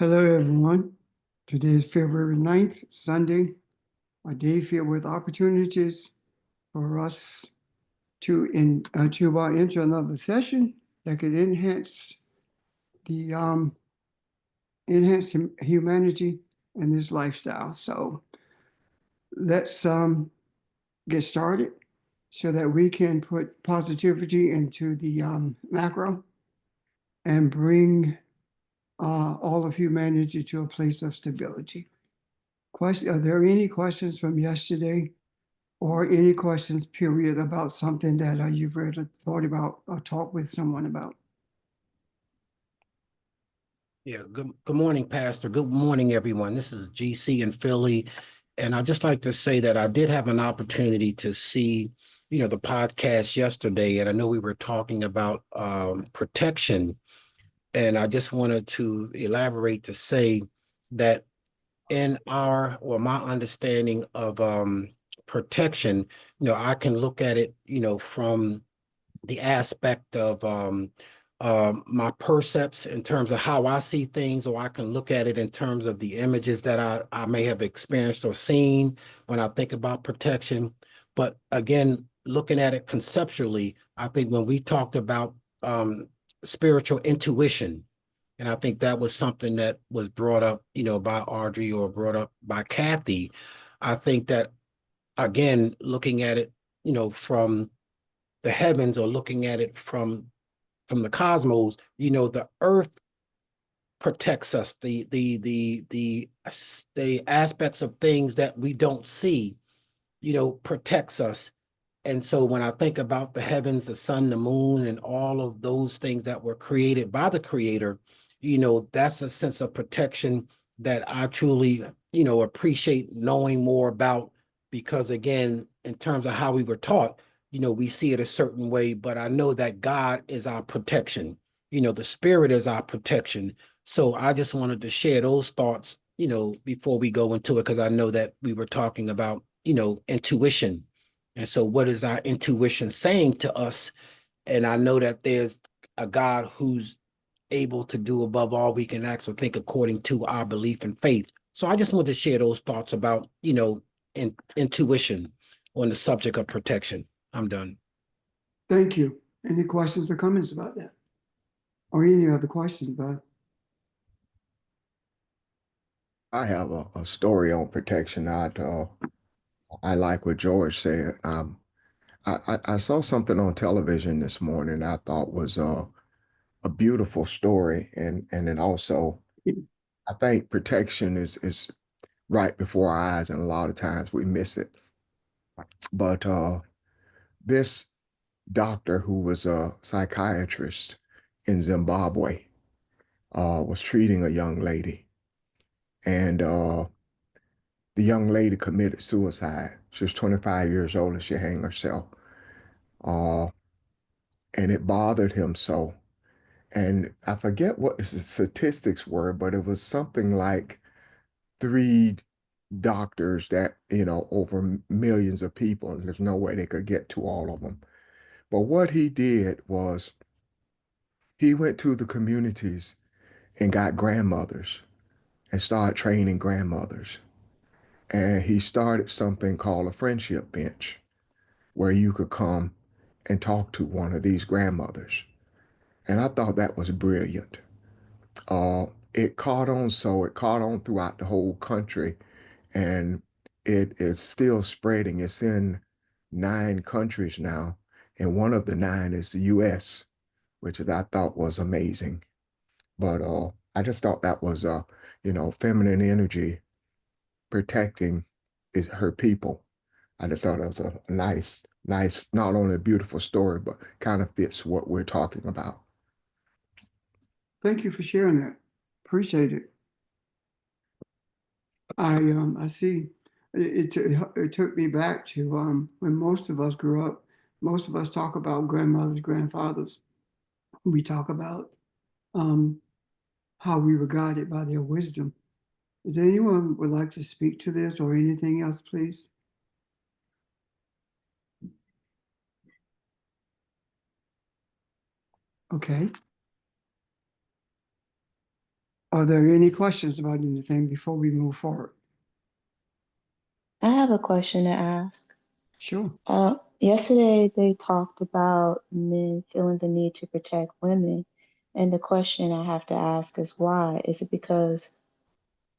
Hello, everyone. Today is February 9th, Sunday, a day filled with opportunities for us to enter another session that could the humanity and this lifestyle. So let's get started so that we can put positivity into the macro and bring all of humanity to a place of stability. Are there any questions from yesterday or any questions, period, about something that you've read or thought about or talked with someone about? Yeah, good morning, Pastor. Good morning, everyone. This is GC in Philly. And I'd just like to say that I did have an opportunity to see, the podcast yesterday, and I know we were talking about protection. And I just wanted to elaborate to say that in my understanding of protection, I can look at it, from the aspect of my percepts in terms of how I see things, or I can look at it in terms of the images that I may have experienced or seen when I think about protection. But again, looking at it conceptually, I think when we talked about spiritual intuition, and I think that was something that was brought up, by Audrey or brought up by Kathy. I think that again, looking at it, from the heavens or looking at it from the cosmos, the earth protects us. The aspects of things that we don't see, protects us. And so when I think about the heavens, the sun, the moon, and all of those things that were created by the creator, that's a sense of protection that I truly, appreciate knowing more about, because again, in terms of how we were taught, we see it a certain way, but I know that God is our protection. The spirit is our protection. So I just wanted to share those thoughts, before we go into it, because I know that we were talking about, intuition. And so what is our intuition saying to us? And I know that there's a God who's able to do above all we can ask or think according to our belief and faith. So I just want to share those thoughts about, intuition on the subject of protection. I'm done. Thank you. Any questions or comments about that? Or any other questions about it? I have a story on protection. I like what George said. I saw something on television this morning I thought was a beautiful story, and it also I think protection is right before our eyes, and a lot of times we miss it. But this doctor who was a psychiatrist in Zimbabwe was treating a young lady, and the young lady committed suicide. She was 25 years old and she hanged herself. Uh, and it bothered him so. And I forget what the statistics were, but it was something like three doctors that, over millions of people, and there's no way they could get to all of them. But what he did was he went to the communities and got grandmothers and started training grandmothers. And he started something called a friendship bench, where you could come and talk to one of these grandmothers. And I thought that was brilliant. It caught on, so it caught on throughout the whole country, and it is still spreading. It's in 9 countries now, and one of the 9 is the US, which I thought was amazing. But I just thought that was, feminine energy protecting her people. I just thought it was a nice, not only a beautiful story, but kind of fits what we're talking about. Thank you for sharing that. Appreciate it. I see. It took me back to when most of us grew up. Most of us talk about grandmothers, grandfathers. We talk about um, how we were guided by their wisdom. Is there anyone would like to speak to this or anything else, please? Okay. Are there any questions about anything before we move forward? I have a question to ask. Sure. Yesterday they talked about men feeling the need to protect women, and the question I have to ask is why? Is it because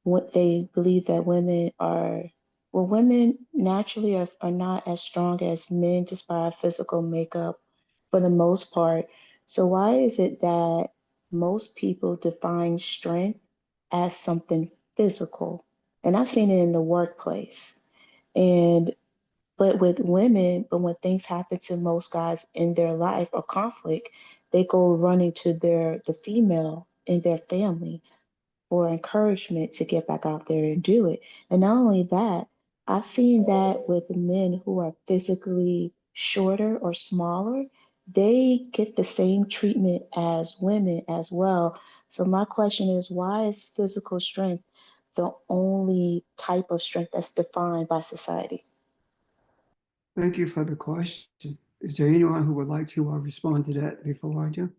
what they believe that women naturally are not as strong as men just by our physical makeup for the most part. So why is it that most people define strength as something physical? And I've seen it in the workplace. And but with women, but when things happen to most guys in their life or conflict, they go running to the female in their family for encouragement to get back out there and do it. And not only that, I've seen that with men who are physically shorter or smaller, they get the same treatment as women as well. So my question is, why is physical strength the only type of strength that's defined by society? Thank you for the question. Is there anyone who would like to respond to that before I do?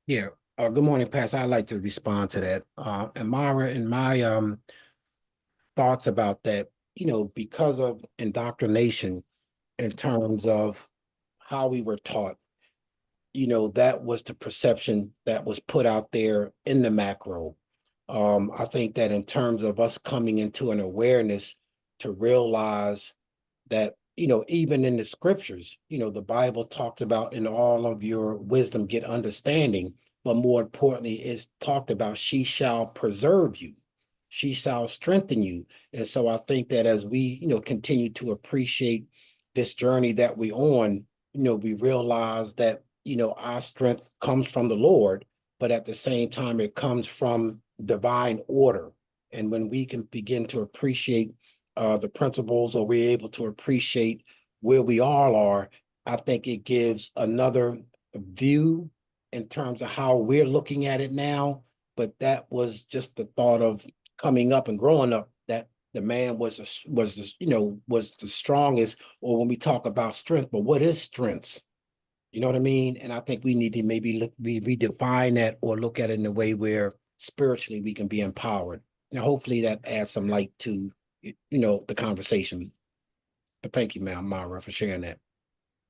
Yeah. Good morning, Pastor. I'd like to respond to that. And Myra, in my thoughts about that, because of indoctrination in terms of how we were taught, that was the perception that was put out there in the macro. I think that in terms of us coming into an awareness to realize that, even in the scriptures, the Bible talks about in all of your wisdom, get understanding, but more importantly, it's talked about she shall preserve you. She shall strengthen you. And so I think that as we, continue to appreciate this journey that we on, we realize that, our strength comes from the Lord, but at the same time, it comes from divine order. And when we can begin to appreciate the principles, or we're able to appreciate where we all are, I think it gives another view in terms of how we're looking at it now. But that was just the thought of coming up and growing up, that the man was the strongest, or when we talk about strength, but what is strength? You know what I mean? And I think we need to maybe redefine that, or look at it in a way where spiritually we can be empowered. And hopefully that adds some light to, the conversation. But thank you, ma'am, Myra, for sharing that.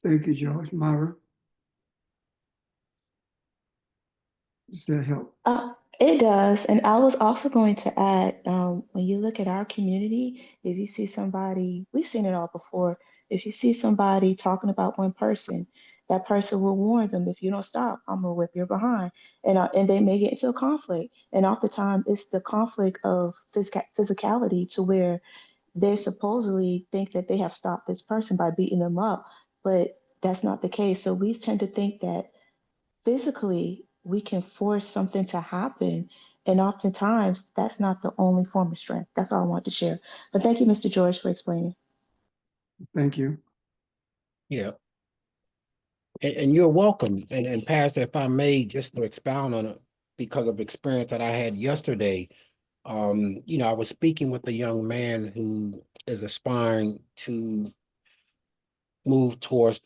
Thank you, George. Myra, does that help? It does. And I was also going to add, when you look at our community, if you see somebody, we've seen it all before. If you see somebody talking about one person, that person will warn them, if you don't stop, I'm gonna whip your behind. And they may get into a conflict. And oftentimes it's the conflict of physicality to where they supposedly think that they have stopped this person by beating them up, but that's not the case. So we tend to think that physically we can force something to happen. And oftentimes that's not the only form of strength. That's all I want to share. But thank you, Mr. George, for explaining. Thank you. Yeah. And you're welcome. And Pastor, if I may, just to expound on it, because of experience that I had yesterday, I was speaking with a young man who is aspiring to move towards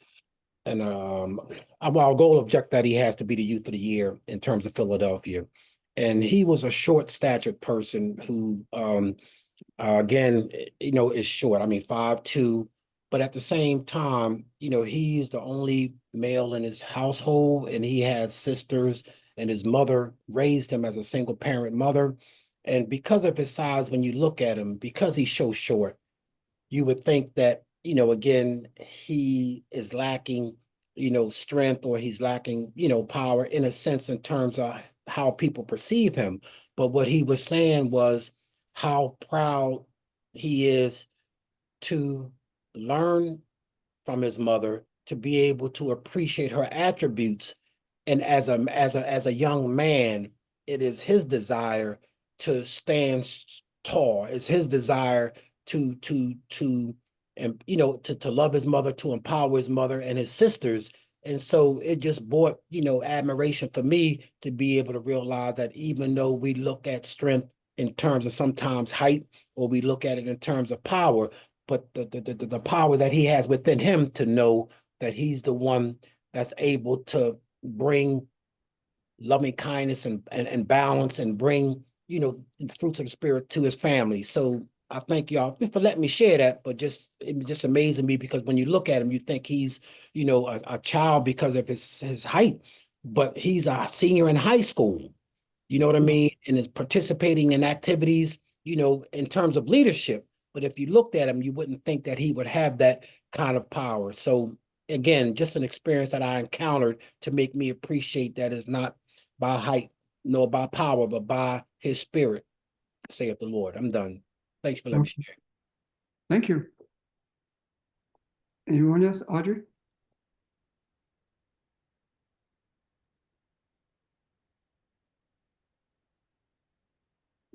our goal objective that he has to be the youth of the year in terms of Philadelphia. And he was a short statured person who, again, is short. I mean, 5'2", but at the same time, he's the only male in his household, and he has sisters, and his mother raised him as a single parent mother. And because of his size, when you look at him, because he's so short, you would think that, again, he is lacking, strength, or he's lacking, power in a sense in terms of how people perceive him. But what he was saying was how proud he is to learn from his mother, to be able to appreciate her attributes. And as a young man, it is his desire to stand tall. It's his desire to and to love his mother, to empower his mother and his sisters. And so it just brought, admiration for me to be able to realize that even though we look at strength in terms of sometimes height, or we look at it in terms of power, but the power that he has within him to know that he's the one that's able to bring loving kindness and balance and bring, the fruits of the spirit to his family. So I thank y'all for letting me share that, but it just amazing me because when you look at him, you think he's, a child because of his height, but he's a senior in high school. You know what I mean? And is participating in activities, in terms of leadership. But if you looked at him, you wouldn't think that he would have that kind of power. So again, just an experience that I encountered to make me appreciate that it's not by height, nor by power, but by his spirit, saith the Lord. I'm done. Thanks for letting me share. Thank you. Anyone else? Audrey?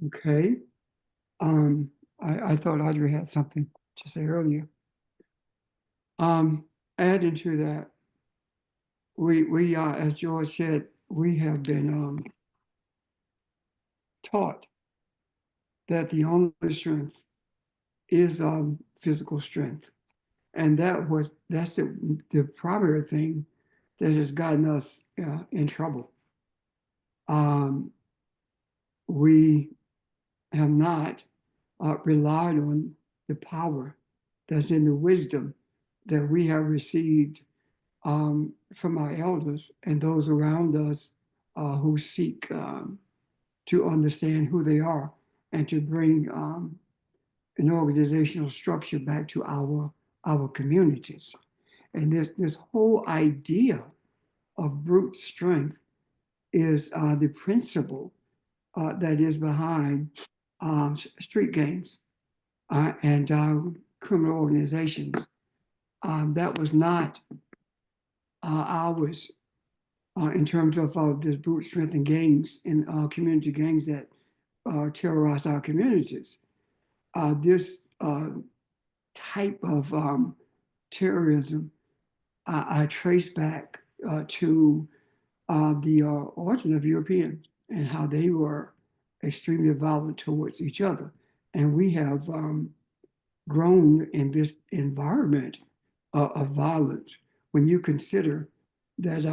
Okay. I thought Audrey had something to say earlier. Adding to that, we as George said, we have been taught that the only strength is physical strength. And that's the primary thing that has gotten us in trouble. We have not relied on the power that's in the wisdom that we have received from our elders and those around us who seek to understand who they are and to bring an organizational structure back to our communities. And this whole idea of brute strength is the principle that is behind street gangs and criminal organizations. That was not ours in terms of this brute strength and gangs and community gangs that terrorize our communities. This type of terrorism I trace back to the origin of Europeans and how they were extremely violent towards each other. And we have grown in this environment of violence when you consider that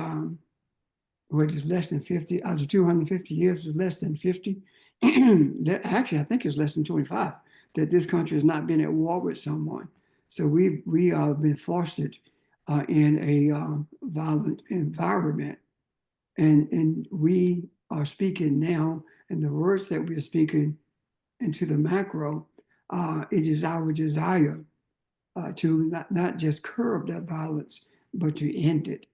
what is less than 50, out of 250 years is less than 50. Actually, I think it's less than 25 that this country has not been at war with someone. So we have been fostered in a violent environment. And we are speaking now, and the words that we are speaking into the macro, it is our desire to not just curb that violence, but to end it,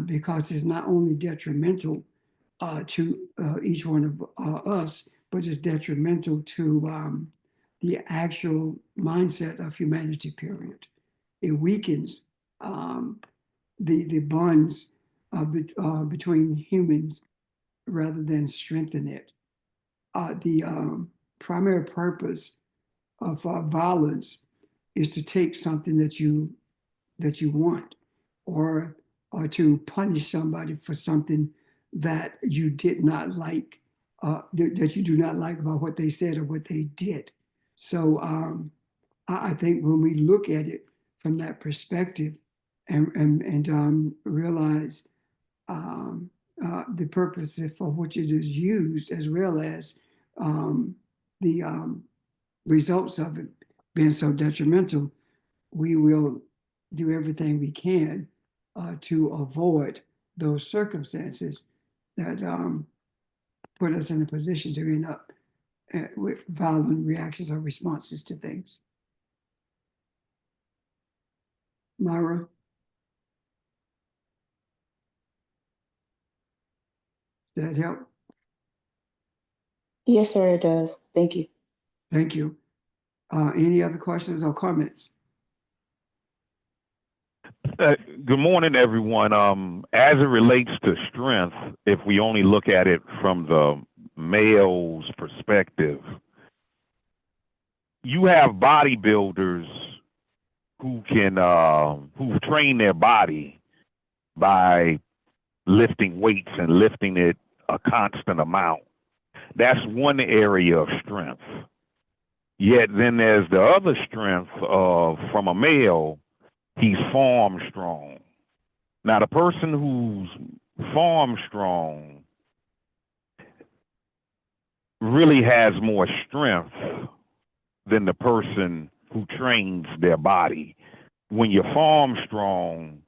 because it's not only detrimental to each one of us, but it's detrimental to the actual mindset of humanity, period. It weakens the bonds between humans rather than strengthen it. The primary purpose of violence is to take something that you want, or to punish somebody for something that you did not like, that you do not like about what they said or what they did. So I think when we look at it from that perspective and realize the purpose for which it is used, as well as the results of it being so detrimental, we will do everything we can to avoid those circumstances that put us in a position to end up with violent reactions or responses to things. Myra? Does that help? Yes, sir, it does. Thank you. Thank you. Any other questions or comments? Good morning, everyone. As it relates to strength, if we only look at it from the male's perspective, you have bodybuilders who can who train their body by lifting weights and lifting it a constant amount. That's one area of strength. Yet then there's the other strength of from a male he's form strong. Now, the person who's form strong really has more strength than the person who trains their body. When you're form strong,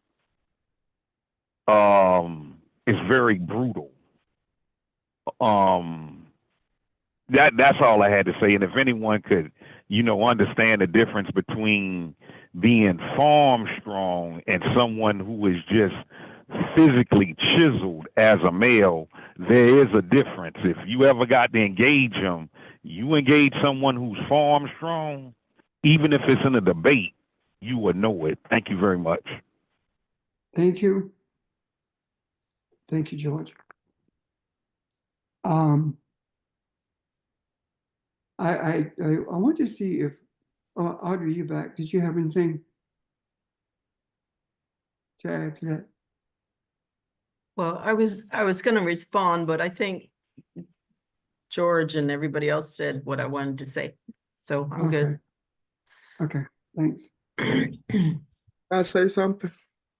it's very brutal. That's all I had to say. And if anyone could, understand the difference between being form strong and someone who is just physically chiseled as a male, there is a difference. If you ever got to engage them, you engage someone who's form strong, even if it's in a debate, you will know it. Thank you very much. Thank you. Thank you, George. I want to see if Audrey, you back? Did you have anything to add to that? Well, I was going to respond, but I think George and everybody else said what I wanted to say. So I'm good. Okay, thanks. Can I say something?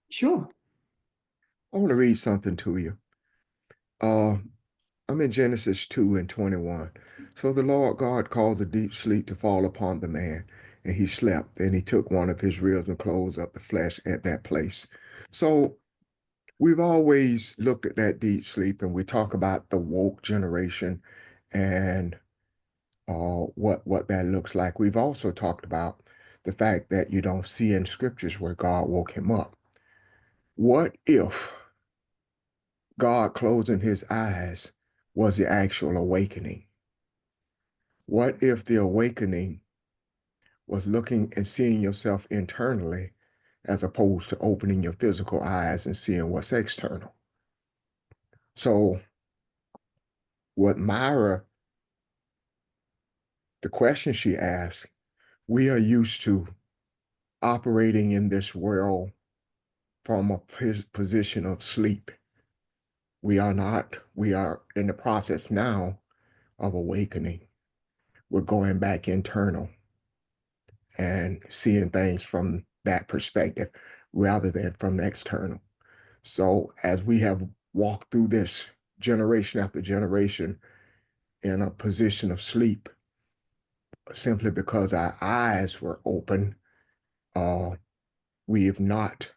Sure. I want to read something to you. I'm in Genesis 2:21. So the Lord God caused a deep sleep to fall upon the man, and he slept, and he took one of his ribs and closed up the flesh at that place. So we've always looked at that deep sleep, and we talk about the woke generation and what that looks like. We've also talked about the fact that you don't see in scriptures where God woke him up. What if God closing his eyes was the actual awakening? What if the awakening was looking and seeing yourself internally as opposed to opening your physical eyes and seeing what's external? So what Myra, the question she asked, we are used to operating in this world from a position of sleep. We are not. We are in the process now of awakening. We're going back internal and seeing things from that perspective rather than from external. So as we have walked through this generation after generation in a position of sleep, simply because our eyes were open, we have not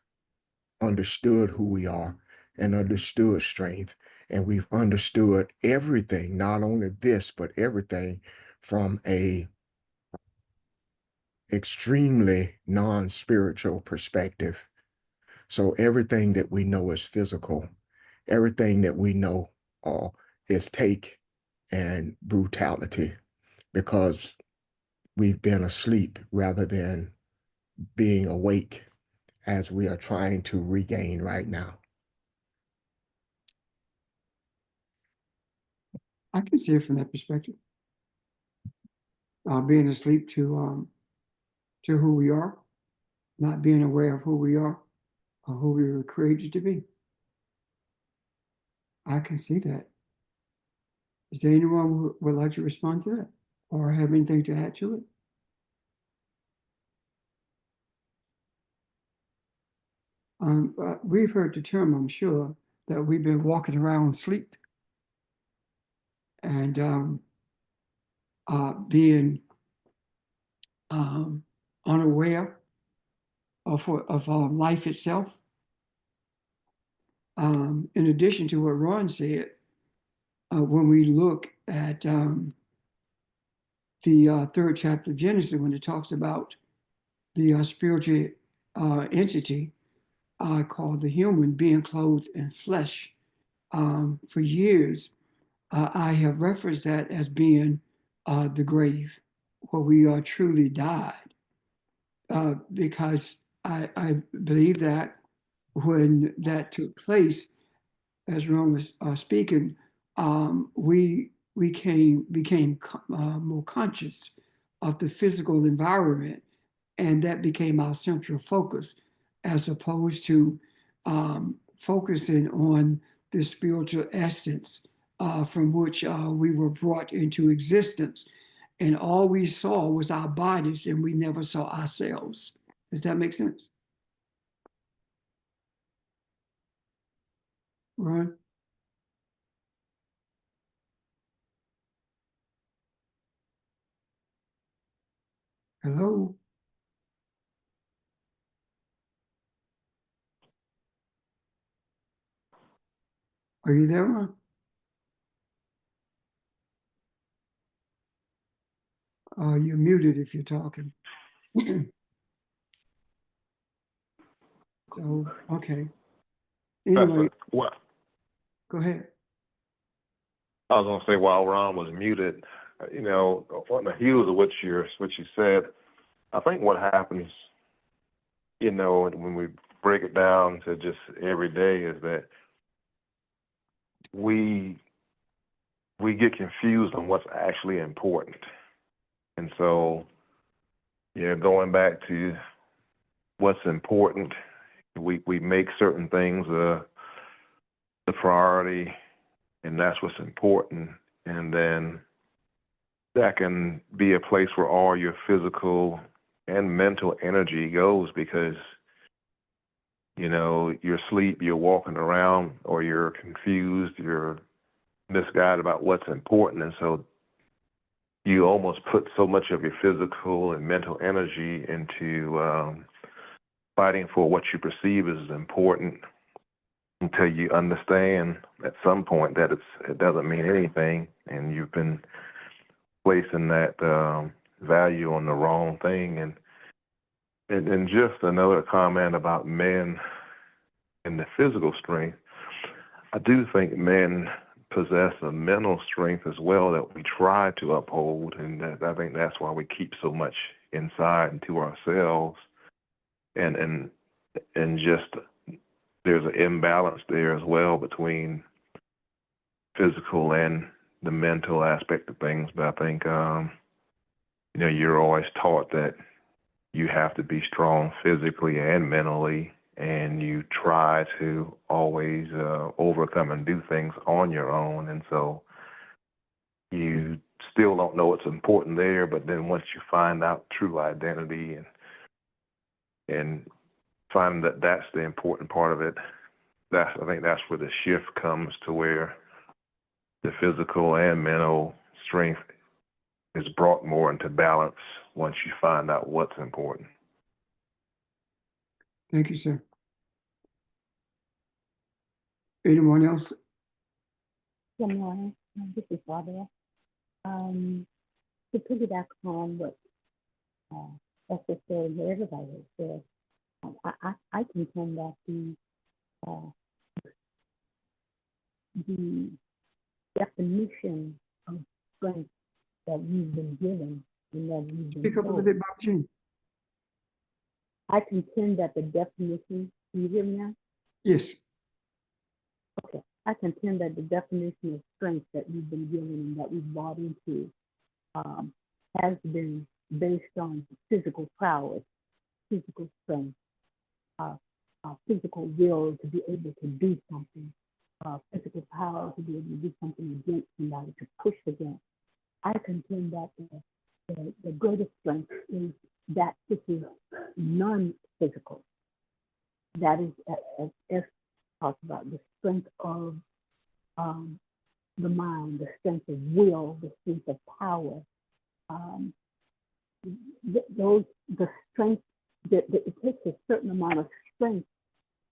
understood who we are and understood strength. And we've understood everything, not only this, but everything from a extremely non-spiritual perspective. So everything that we know is physical. Everything that we know is take and brutality, because we've been asleep rather than being awake, as we are trying to regain right now. I can see it from that perspective. Being asleep to who we are, not being aware of who we are or who we were created to be. I can see that. Is there anyone who would like to respond to that or have anything to add to it? We've heard the term, I'm sure, that we've been walking around sleep and being unaware of life itself. In addition to what Ron said, when we look at the third chapter of Genesis, when it talks about the spiritual entity called the human being clothed in flesh, for years, I have referenced that as being the grave, where we are truly died. Because I believe that when that took place, as Ron was speaking, we became more conscious of the physical environment, and that became our central focus, as opposed to focusing on the spiritual essence from which we were brought into existence. And all we saw was our bodies, and we never saw ourselves. Does that make sense? Ron? Hello? Are you there, Ron? You're muted if you're talking. So, okay. Anyway, What go ahead. I was gonna say while Ron was muted, on the heels of what you said, I think what happens, when we break it down to just every day is that we get confused on what's actually important. And so, going back to what's important, we make certain things the priority, and that's what's important. And then that can be a place where all your physical and mental energy goes because, you're asleep, you're walking around, or you're confused, you're misguided about what's important. And so you almost put so much of your physical and mental energy into fighting for what you perceive as important until you understand at some point that it doesn't mean anything, and you've been placing that value on the wrong thing. And just another comment about men and the physical strength, I do think men possess a mental strength as well that we try to uphold, and I think that's why we keep so much inside and to ourselves, and just there's an imbalance there as well between physical and the mental aspect of things. But I think you're always taught that you have to be strong physically and mentally, and you try to always overcome and do things on your own. And so you still don't know what's important there, but then once you find out true identity and find that that's the important part of it, I think that's where the shift comes to where the physical and mental strength is brought more into balance once you find out what's important. Thank you, sir. Anyone else? Good morning. This is Barbara. To piggyback on what Esther said and what everybody has said, I contend that the definition of strength that we've been given and that we've been Speak up a little told, bit, Bob Jean. I contend that the definition, do you hear me now? Yes. Okay. I contend that the definition of strength that we've been given and that we've bought into has been based on physical prowess, physical strength, physical will to be able to do something, physical power to be able to do something against somebody, to push against. I contend that the greatest strength is that which is non-physical. That is, as S talked about, the strength of the mind, the strength of will, the strength of power. The strength, it takes a certain amount of strength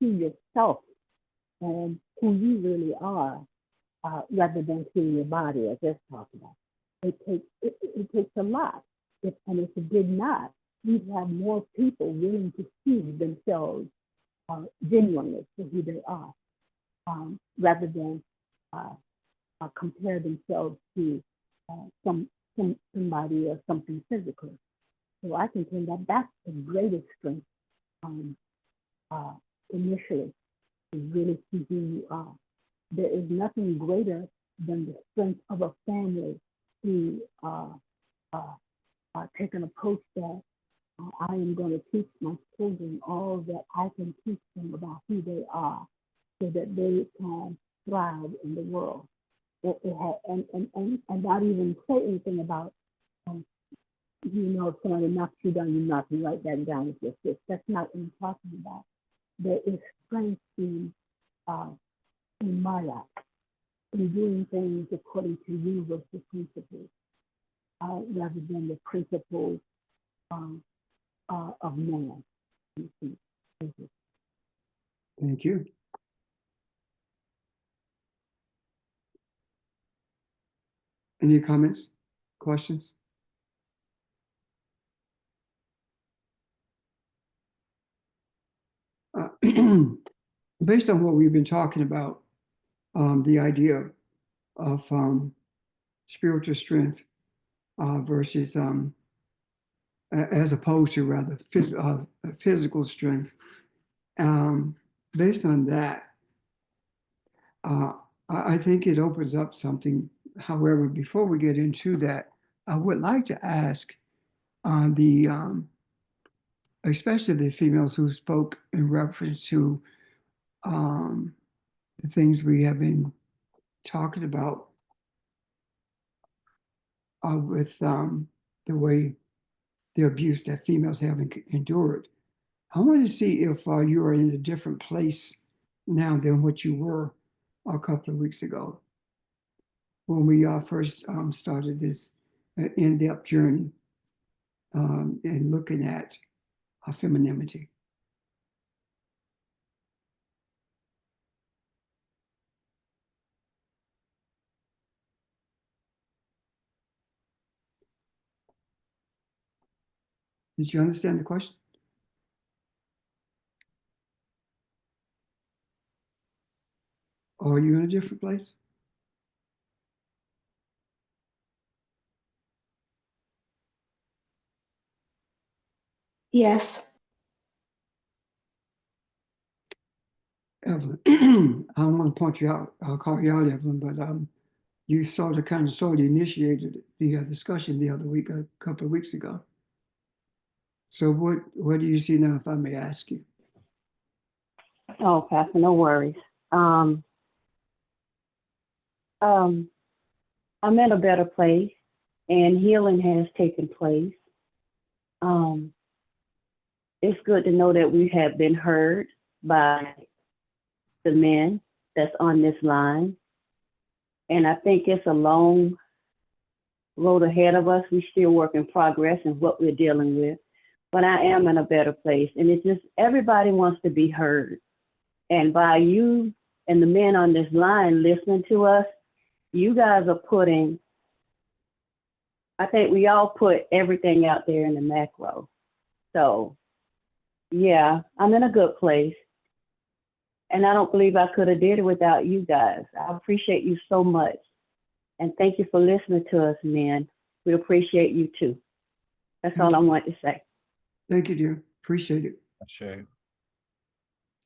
to yourself and who you really are, rather than to your body, as S talked about. It takes a lot. If it did not, we'd have more people willing to see themselves genuinely for who they are, rather than compare themselves to somebody or something physical. So I contend that that's the greatest strength initially, is really see who you are. There is nothing greater than the strength of a family to take an approach that I am going to teach my children all that I can teach them about who they are, so that they can thrive in the world. And not even say anything about, if somebody knocks you down, you knock me right back down with your fist. That's not what I'm talking about. There is strength in in my life, in doing things according to universal principles, rather than the principles um, of man. Thank you. Thank you. Any comments, questions? Based on what we've been talking about, the idea of spiritual strength versus, as opposed to rather physical strength. Based on that, I think it opens up something. However, before we get into that, I would like to ask especially the females who spoke in reference to the things we have been talking about with the way the abuse that females have endured. I want to see if you are in a different place now than what you were a couple of weeks ago when we first started this in-depth journey and looking at femininity. Did you understand the question? Or are you in a different place? Yes. Evelyn, I don't want to point you out. I'll call you out, Evelyn, but you sort of initiated the discussion the other week, a couple of weeks ago. So what do you see now, if I may ask you? Oh, Pastor, no worries. I'm in a better place, and healing has taken place. It's good to know that we have been heard by the men that's on this line. And I think it's a long road ahead of us. We still work in progress in what we're dealing with. But I am in a better place. And it's just everybody wants to be heard. And by you and the men on this line listening to us, you guys are putting, I think we all put everything out there in the macro. So, yeah, I'm in a good place. And I don't believe I could have did it without you guys. I appreciate you so much. And thank you for listening to us, men. We appreciate you too. That's all I want to say. Thank you, dear. Appreciate it. Sure.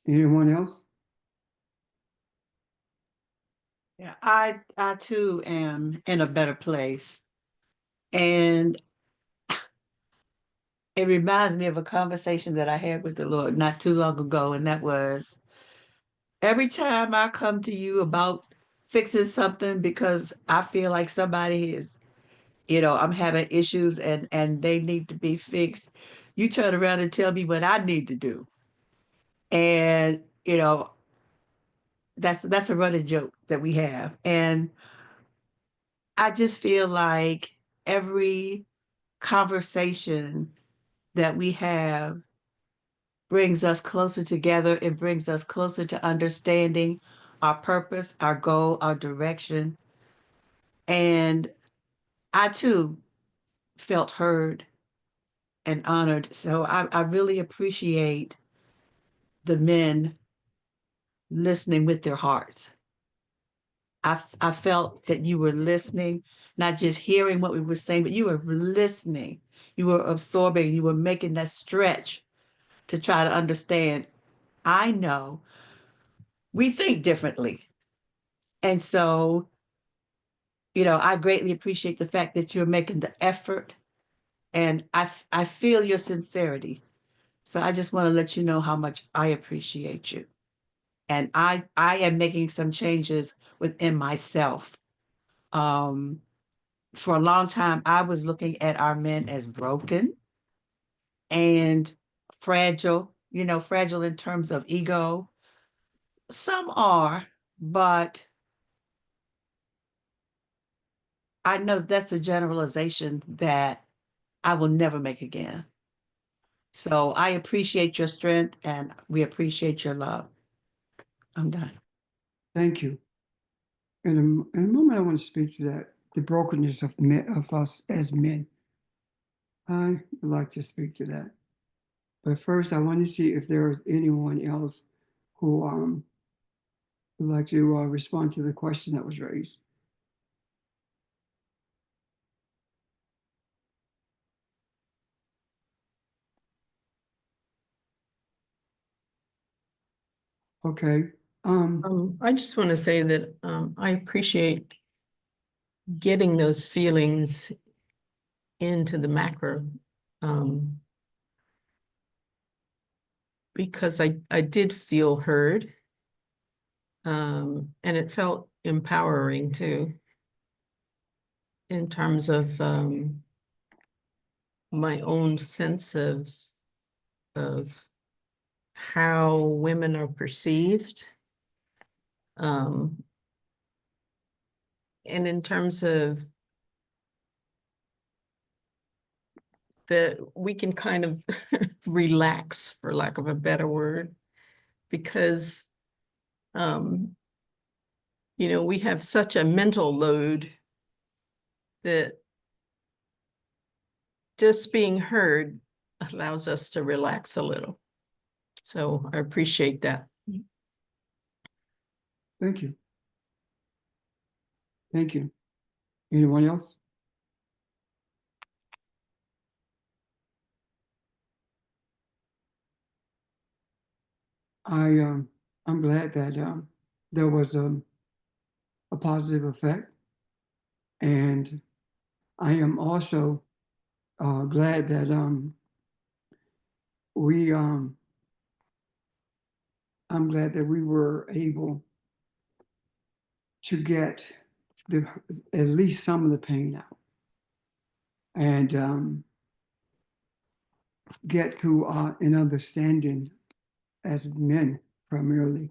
Anyone else? Yeah, I too am in a better place. And it reminds me of a conversation that I had with the Lord not too long ago. And that was, every time I come to you about fixing something because I feel like somebody is, I'm having issues and they need to be fixed, you turn around and tell me what I need to do. And, that's a running joke that we have. And I just feel like every conversation that we have brings us closer together. It brings us closer to understanding our purpose, our goal, our direction. And I too felt heard and honored. So I really appreciate the men listening with their hearts. I felt that you were listening, not just hearing what we were saying, but you were listening. You were absorbing, you were making that stretch to try to understand. I know we think differently. And so, I greatly appreciate the fact that you're making the effort, and I feel your sincerity. So I just want to let you know how much I appreciate you. And I am making some changes within myself. For a long time, I was looking at our men as broken and fragile, fragile in terms of ego. Some are, but I know that's a generalization that I will never make again. So I appreciate your strength and we appreciate your love. I'm done. Thank you. In a moment, I want to speak to that, the brokenness of men, of us as men. I would like to speak to that. But first, I want to see if there is anyone else who would like to respond to the question that was raised. Okay. I just want to say that I appreciate getting those feelings into the macro. Because I did feel heard. And it felt empowering too, in terms of my own sense of how women are perceived. And in terms of that we can kind of relax, for lack of a better word, because you know, we have such a mental load that just being heard allows us to relax a little. So I appreciate that. Thank you. Thank you. Anyone else? I'm glad that there was a positive effect, and I am also glad that I'm glad that we were able to get at least some of the pain out and get to an understanding as men primarily,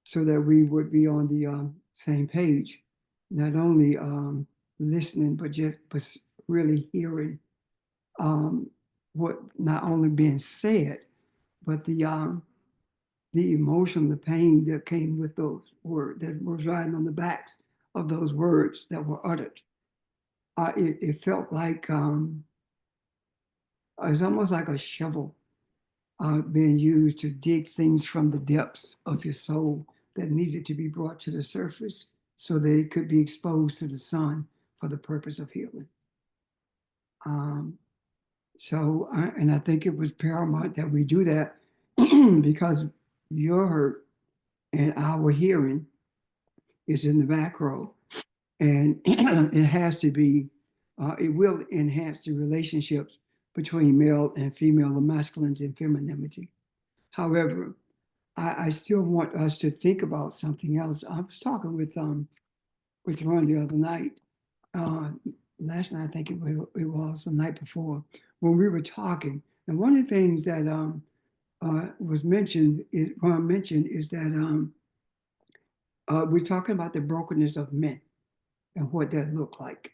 so that we would be on the same page, not only listening, but really hearing what not only being said, but the emotion, the pain that came with those words that were riding on the backs of those words that were uttered. It felt like it's almost like a shovel being used to dig things from the depths of your soul that needed to be brought to the surface so that it could be exposed to the sun for the purpose of healing. And I think it was paramount that we do that because your hurt and our hearing is in the back row. And it has to be, it will enhance the relationships between male and female, the masculines and femininity. However, I still want us to think about something else. I was talking with Ron the other night, last night I think it was the night before, when we were talking. And one of the things that was mentioned, Ron mentioned, is that we're talking about the brokenness of men and what that looked like.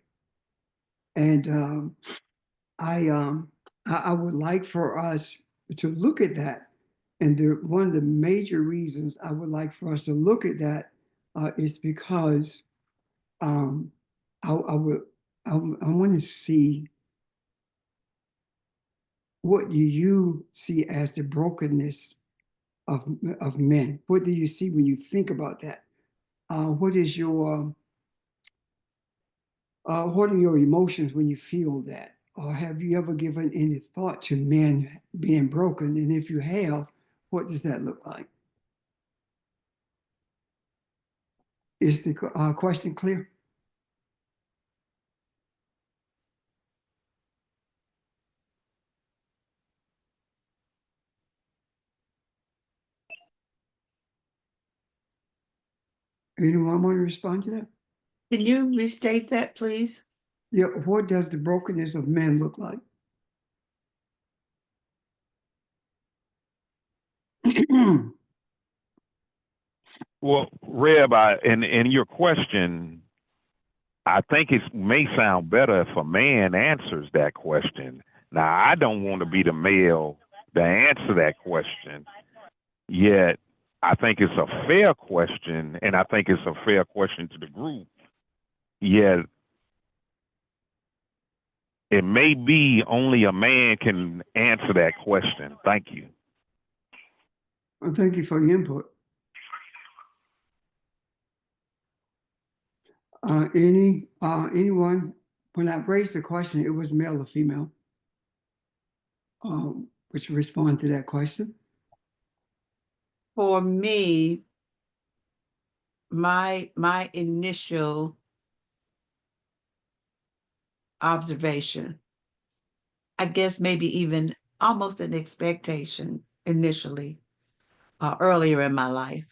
And I would like for us to look at that. And one of the major reasons I would like for us to look at that is because I want to see, what do you see as the brokenness of men? What do you see when you think about that? What are your emotions when you feel that? Or have you ever given any thought to men being broken? And if you have, what does that look like? Is the question clear? Anyone want to respond to that? Can you restate that, please? Yeah, what does the brokenness of men look like? Well, Reb, in your question, I think it may sound better if a man answers that question. Now, I don't want to be the male to answer that question, yet I think it's a fair question, and I think it's a fair question to the group. Yet it may be only a man can answer that question. Thank you. Well, thank you for your input. Anyone, when I raised the question, it was male or female? Which respond to that question? For me, my initial observation, I guess maybe even almost an expectation initially, earlier in my life,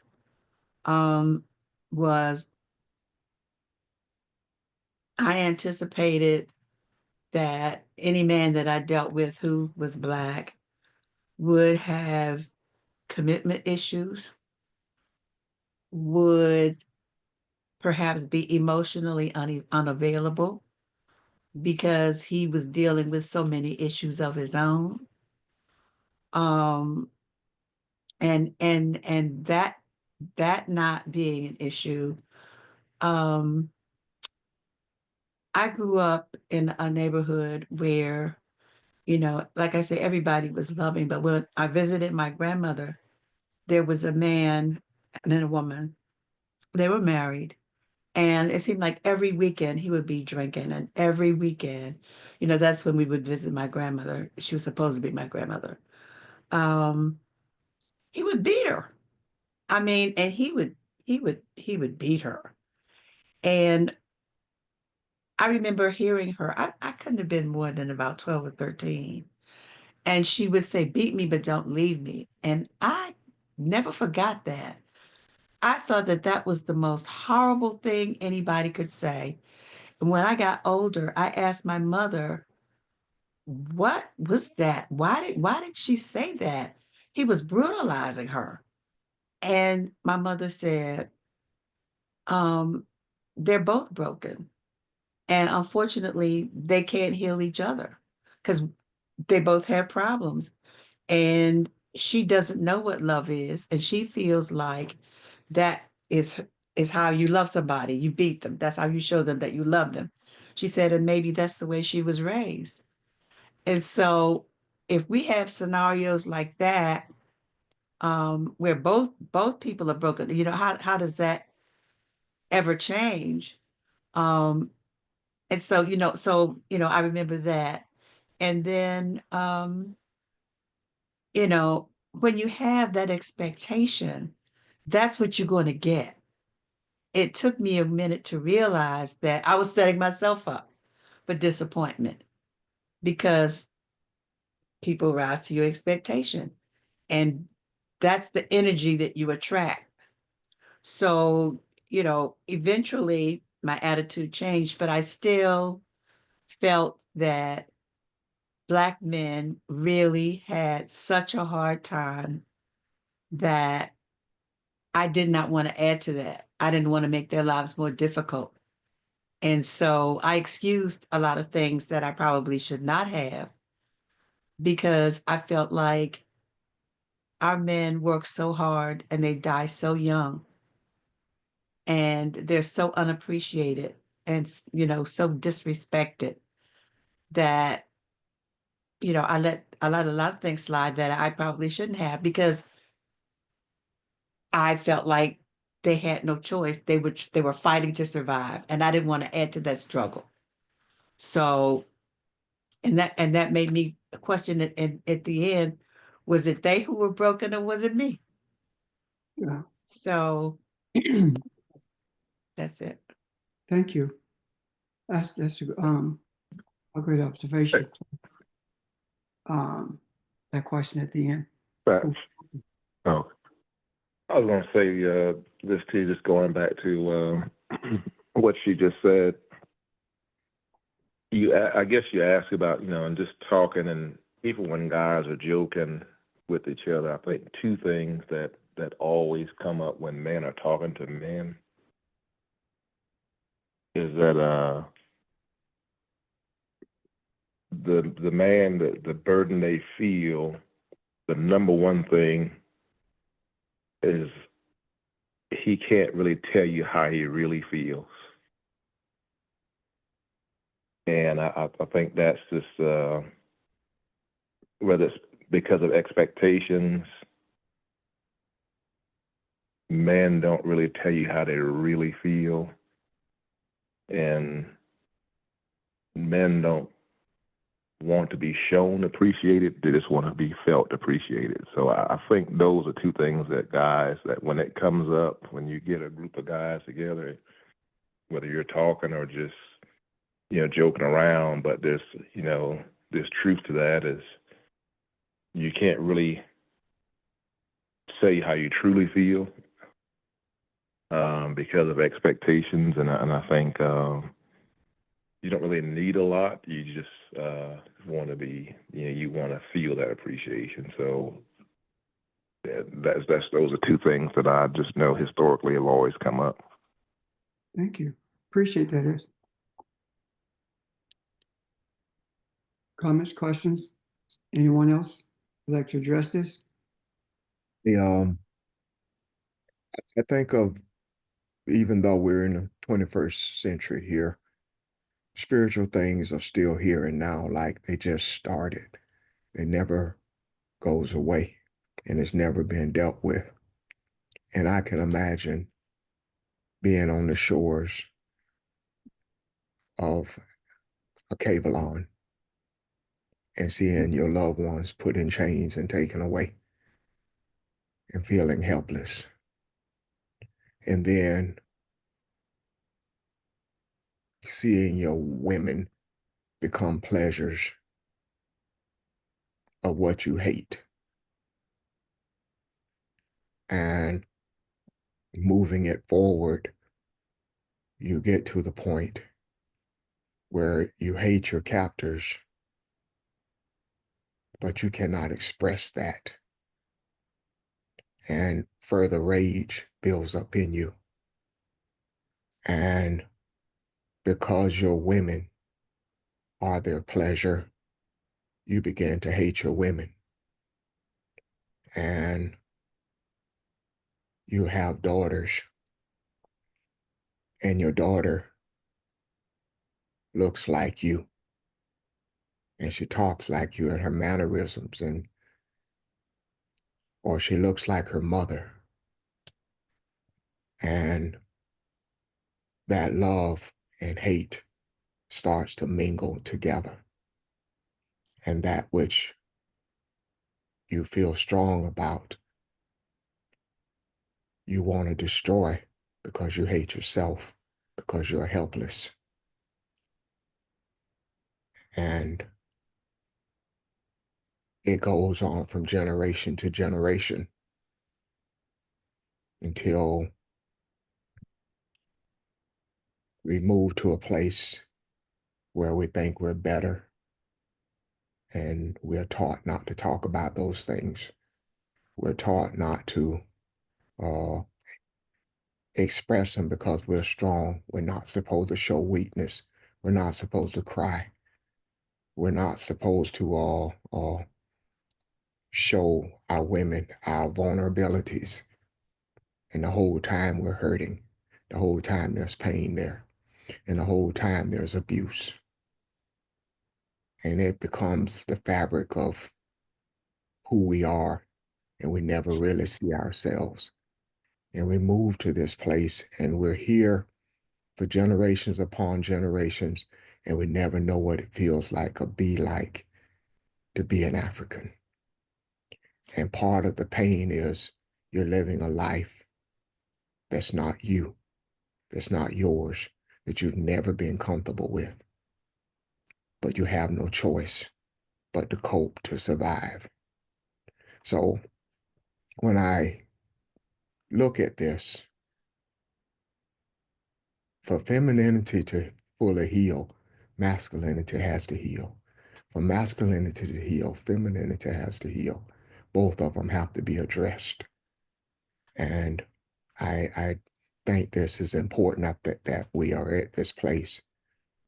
was I anticipated that any man that I dealt with who was Black would have commitment issues, would perhaps be emotionally unavailable because he was dealing with so many issues of his own. And that not being an issue, I grew up in a neighborhood where, like I say, everybody was loving, but when I visited my grandmother, there was a man and then a woman. They were married. And it seemed like every weekend he would be drinking, and every weekend, that's when we would visit my grandmother. She was supposed to be my grandmother. He would beat her. I mean, and he would beat her. And I remember hearing her. I couldn't have been more than about 12 or 13. And she would say, beat me, but don't leave me. And I never forgot that. I thought that that was the most horrible thing anybody could say. And when I got older, I asked my mother, what was that? Why did she say that? He was brutalizing her. And my mother said, um, they're both broken. And unfortunately, they can't heal each other because they both have problems. And she doesn't know what love is. And she feels like that is how you love somebody. You beat them. That's how you show them that you love them. She said, and maybe that's the way she was raised. And so if we have scenarios like that, where both people are broken, how does that ever change? Um, and so, I remember that. And then, when you have that expectation, that's what you're going to get. It took me a minute to realize that I was setting myself up for disappointment because people rise to your expectation. And that's the energy that you attract. So, eventually my attitude changed, but I still felt that Black men really had such a hard time that I did not want to add to that. I didn't want to make their lives more difficult. And so I excused a lot of things that I probably should not have because I felt like our men work so hard and they die so young and they're so unappreciated and, so disrespected that, I let a lot of things slide that I probably shouldn't have because I felt like they had no choice. They were fighting to survive, and I didn't want to add to that struggle. So, and that made me question it. And at the end, was it they who were broken, or was it me? Yeah. So that's it. Thank you. That's a great observation. That question at the end. But, oh, I was going to say this too, just going back to what she just said. I guess you asked about, and just talking, and even when guys are joking, with each other. I think two things that always come up when men are talking to men is that the man, the burden they feel, the number one thing is he can't really tell you how he really feels. And I think that's just whether it's because of expectations, men don't really tell you how they really feel, and men don't want to be shown appreciated. They just want to be felt appreciated. So I think those are two things that guys, that when it comes up, when you get a group of guys together, whether you're talking or just, joking around, but there's truth to that is you can't really say how you truly feel because of expectations, and I think you don't really need a lot. You just want to be, you want to feel that appreciation. So those are two things that I just know historically have always come up. Thank you. Appreciate that, Ernest. Comments, questions? Anyone else would like to address this? I think of, even though we're in the 21st century here, spiritual things are still here and now, like they just started. It never goes away, and it's never been dealt with. And I can imagine being on the shores of a Cavalon and seeing your loved ones put in chains and taken away and feeling helpless. And then seeing your women become pleasures of what you hate, and moving it forward, you get to the point where you hate your captors, but you cannot express that. And further rage builds up in you. And because your women are their pleasure, you begin to hate your women. And you have daughters, and your daughter looks like you, and she talks like you in her mannerisms, or she looks like her mother. And that love and hate starts to mingle together. And that which you feel strong about, you want to destroy because you hate yourself, because you're helpless. And it goes on from generation to generation until we move to a place where we think we're better, and we're taught not to talk about those things. We're taught not to express them because we're strong. We're not supposed to show weakness. We're not supposed to cry. We're not supposed to show our women our vulnerabilities. And the whole time we're hurting. The whole time there's pain there. And the whole time there's abuse. And it becomes the fabric of who we are, and we never really see ourselves. And we move to this place, and we're here for generations upon generations, and we never know what it feels like or be like to be an African. And part of the pain is you're living a life that's not you, that's not yours, that you've never been comfortable with. But you have no choice but to cope, to survive. So when I look at this, for femininity to fully heal, masculinity has to heal. For masculinity to heal, femininity has to heal. both of them have to be addressed. And I think this is important. I think that we are at this place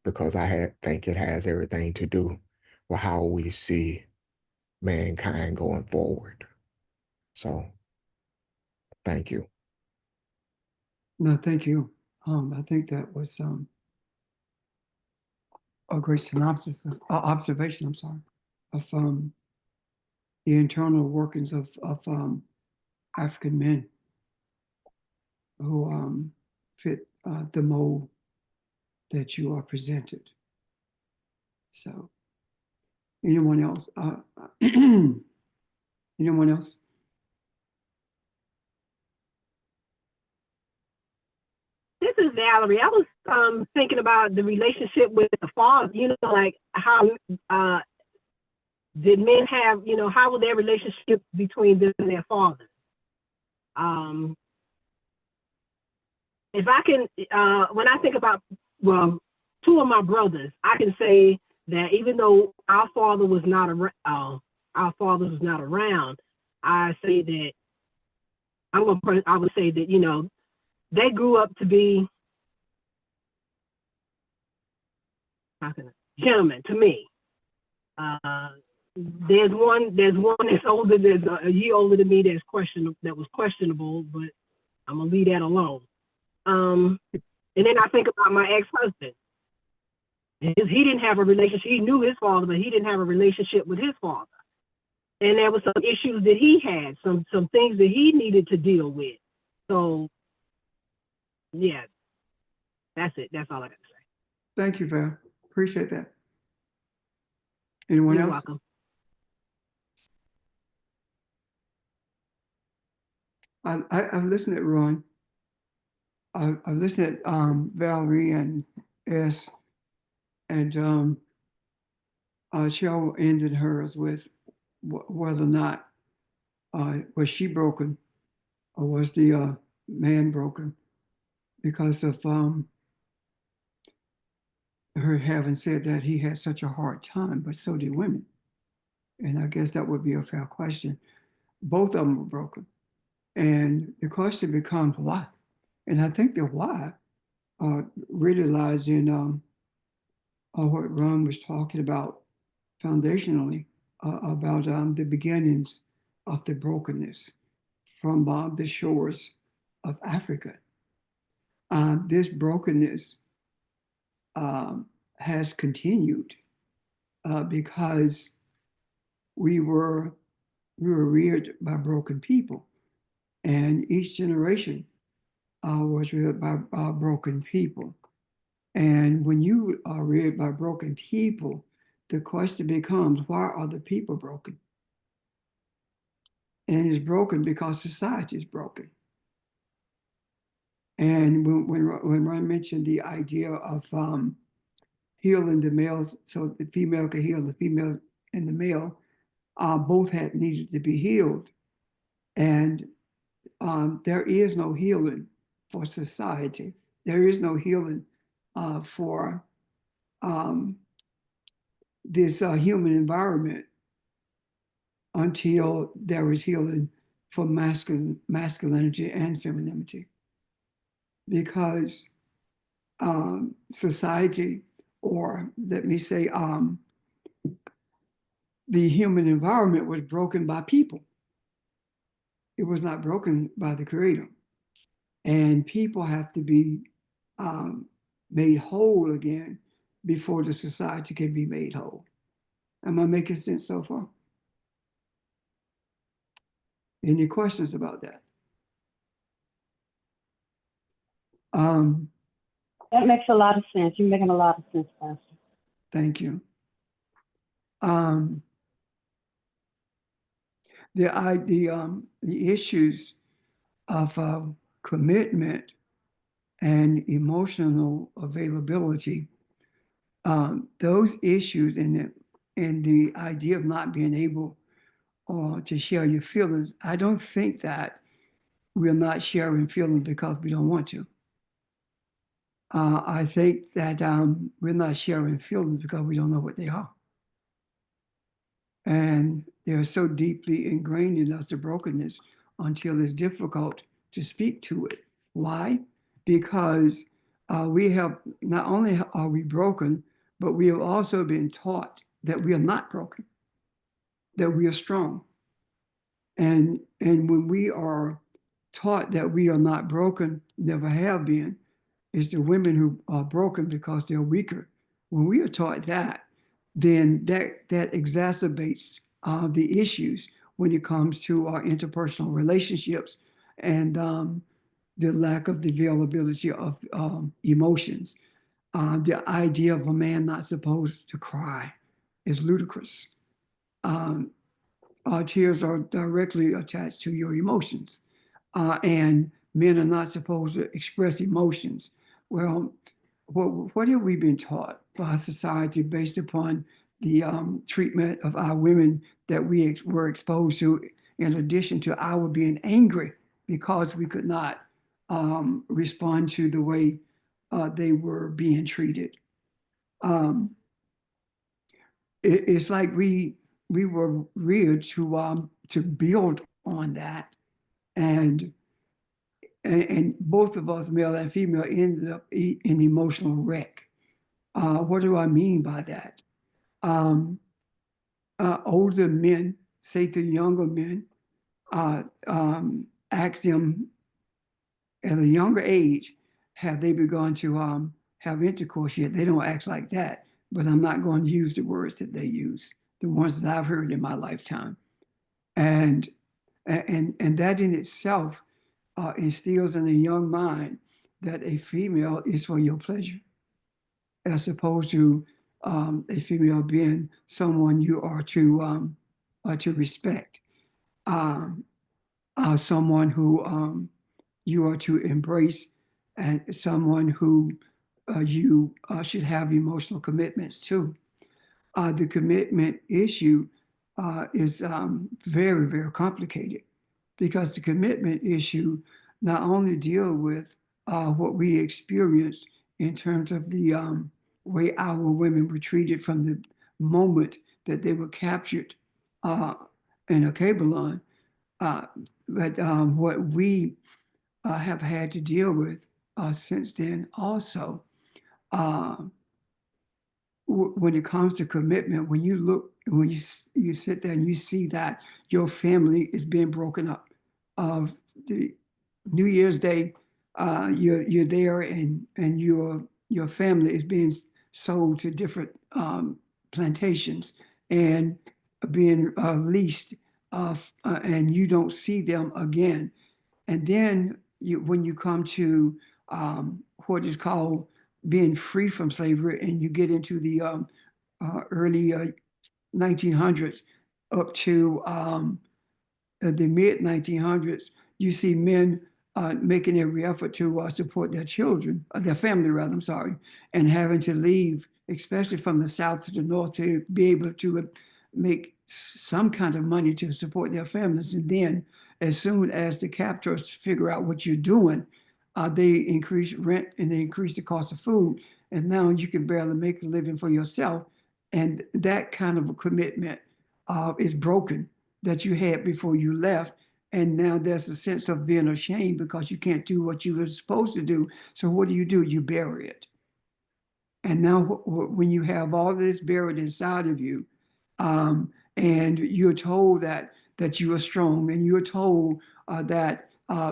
because think it has everything to do with how we see mankind going forward. So thank you. No, thank you. I think that was a great synopsis, observation, I'm sorry, of the internal workings of African men who fit the mold that you are presented. So, anyone else? Anyone else? This is Valerie. I was thinking about the relationship with the father, like how did men have, how was their relationship between them and their fathers? If I can, when I think about, well, two of my brothers, I can say that even though our father was not around, I say that I would say that they grew up to be gentlemen to me. There's one that's older, there's a year older than me that was questionable, but I'm gonna leave that alone. And then I think about my ex-husband. He didn't have a relationship. He knew his father, but he didn't have a relationship with his father. And there were some issues that he had, some things that he needed to deal with. So, yeah, that's it. That's all I got to say. Thank you, Val. Appreciate that. Anyone You're else? welcome. I've listened to Ron. I've listened at Valerie and S. And Cheryl ended hers with whether or not was she broken or was the man broken because of her having said that he had such a hard time, but so did women. And I guess that would be a fair question. Both of them were broken. And the question becomes why? And I think the why really lies in what Ron was talking about foundationally, about the beginnings of the brokenness from the shores of Africa. This brokenness has continued because we were reared by broken people, and each generation was reared by broken people. And when you are reared by broken people, the question becomes, why are the people broken? And it's broken because society is broken. And when Ron mentioned the idea of healing the males so the female could heal the female and the male, both had needed to be healed. And there is no healing for society. There is no healing for this human environment until there is healing for masculinity and femininity. Because society, or let me say, the human environment was broken by people. It was not broken by the Creator. And people have to be made whole again before the society can be made whole. Am I making sense so far? Any questions about that? That makes a lot of sense. You're making a lot of sense, Pastor. Thank you. The issues of commitment and emotional availability, those issues and the idea of not being able to share your feelings, I don't think that we're not sharing feelings because we don't want to. I think that we're not sharing feelings because we don't know what they are. And they're so deeply ingrained in us, the brokenness, until it's difficult to speak to it. Why? Because we have, not only are we broken, but we have also been taught that we are not broken, that we are strong. And when we are taught that we are not broken, never have been, it's the women who are broken because they're weaker. When we are taught that, then that exacerbates the issues when it comes to our interpersonal relationships and the lack of the availability of emotions. The idea of a man not supposed to cry is ludicrous. Tears are directly attached to your emotions, and men are not supposed to express emotions. Well, what have we been taught by society based upon the treatment of our women that we were exposed to, in addition to our being angry because we could not respond to the way they were being treated? It's like we were reared to build on that, and both of us, male and female, ended up in emotional wreck. What do I mean by that? Older men say to younger men, ask them at a younger age, have they begun to have intercourse yet? They don't act like that, but I'm not going to use the words that they use, the ones that I've heard in my lifetime. And that in itself instills in a young mind that a female is for your pleasure, as opposed to a female being someone you are to respect, someone who you are to embrace, and someone who you should have emotional commitments to. The commitment issue is very, very complicated, because the commitment issue not only deal with what we experience in terms of the way our women were treated from the moment that they were captured in a Kabbalah, but what we have had to deal with since then also. When it comes to commitment, when you sit there and you see that your family is being broken up, the New Year's Day, you're there and your family is being sold to different plantations and being leased, and you don't see them again. And then when you come to what is called being free from slavery, and you get into the early 1900s up to the mid 1900s, you see men making every effort to support their children, their family rather, I'm sorry, and having to leave, especially from the South to the North, to be able to make some kind of money to support their families. And then as soon as the captors figure out what you're doing, they increase rent and they increase the cost of food. And now you can barely make a living for yourself. And that kind of a commitment is broken that you had before you left. And now there's a sense of being ashamed because you can't do what you were supposed to do. So what do? You bury it. And now when you have all this buried inside of you, and you're told that you are strong, and you're told that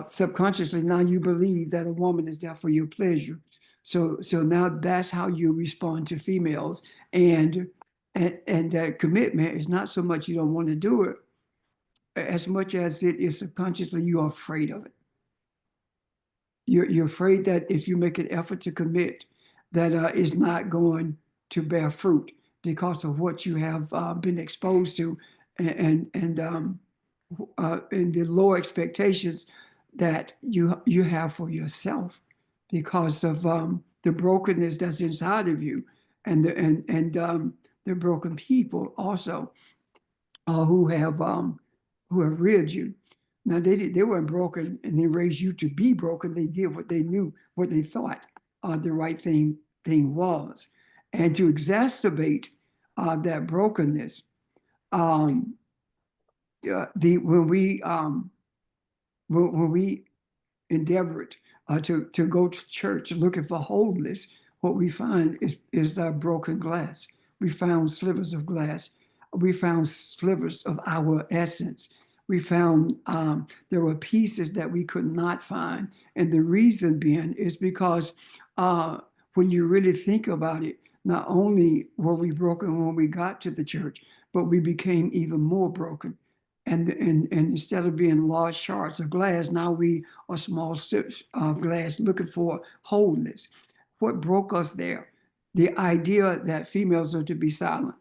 subconsciously now you believe that a woman is there for your pleasure. So now that's how you respond to females. And that commitment is not so much you don't want to do it, as much as it is subconsciously you're afraid of it. You're afraid that if you make an effort to commit, that is not going to bear fruit because of what you have been exposed to, and the low expectations that you have for yourself because of the brokenness that's inside of you, and the broken people also who have reared you. Now they weren't broken and they raised you to be broken. They did what they knew, what they thought the right thing was, and to exacerbate that brokenness, When we endeavored to go to church looking for wholeness, what we find is broken glass. We found slivers of glass. We found slivers of our essence. We found there were pieces that we could not find. And the reason being is because when you really think about it, not only were we broken when we got to the church, but we became even more broken. And instead of being large shards of glass, now we are small strips of glass looking for wholeness. What broke us there? The idea that females are to be silent.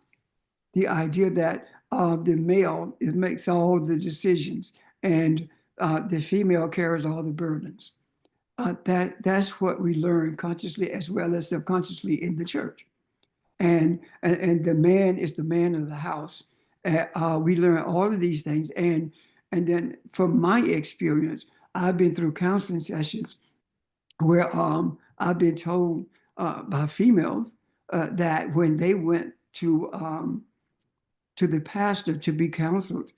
The idea that the male makes all the decisions and the female carries all the burdens. That's what we learn consciously as well as subconsciously in the church. And the man is the man of the house. We learn all of these things, and then from my experience, I've been through counseling sessions where I've been told by females that when they went to the pastor to be counseled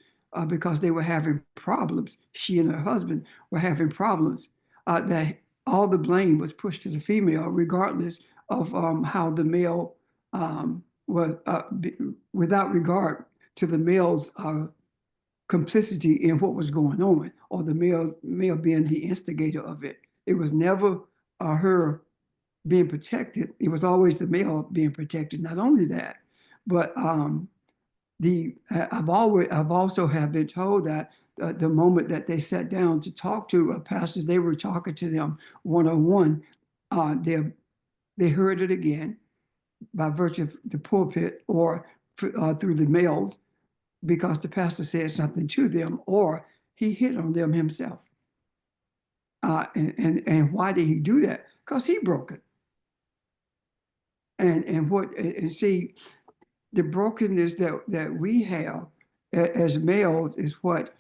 because they were having problems, she and her husband were having problems, that all the blame was pushed to the female, regardless of how the male was without regard to the male's complicity in what was going on, or the male being the instigator of it. It was never her being protected. It was always the male being protected. Not only that, but I've also have been told that the moment that they sat down to talk to a pastor, they were talking to them one-on-one. They heard it again by virtue of the pulpit or through the mails, because the pastor said something to them, or he hit on them himself. And why did he do that? Because he broke it. And see, the brokenness that we have as males is what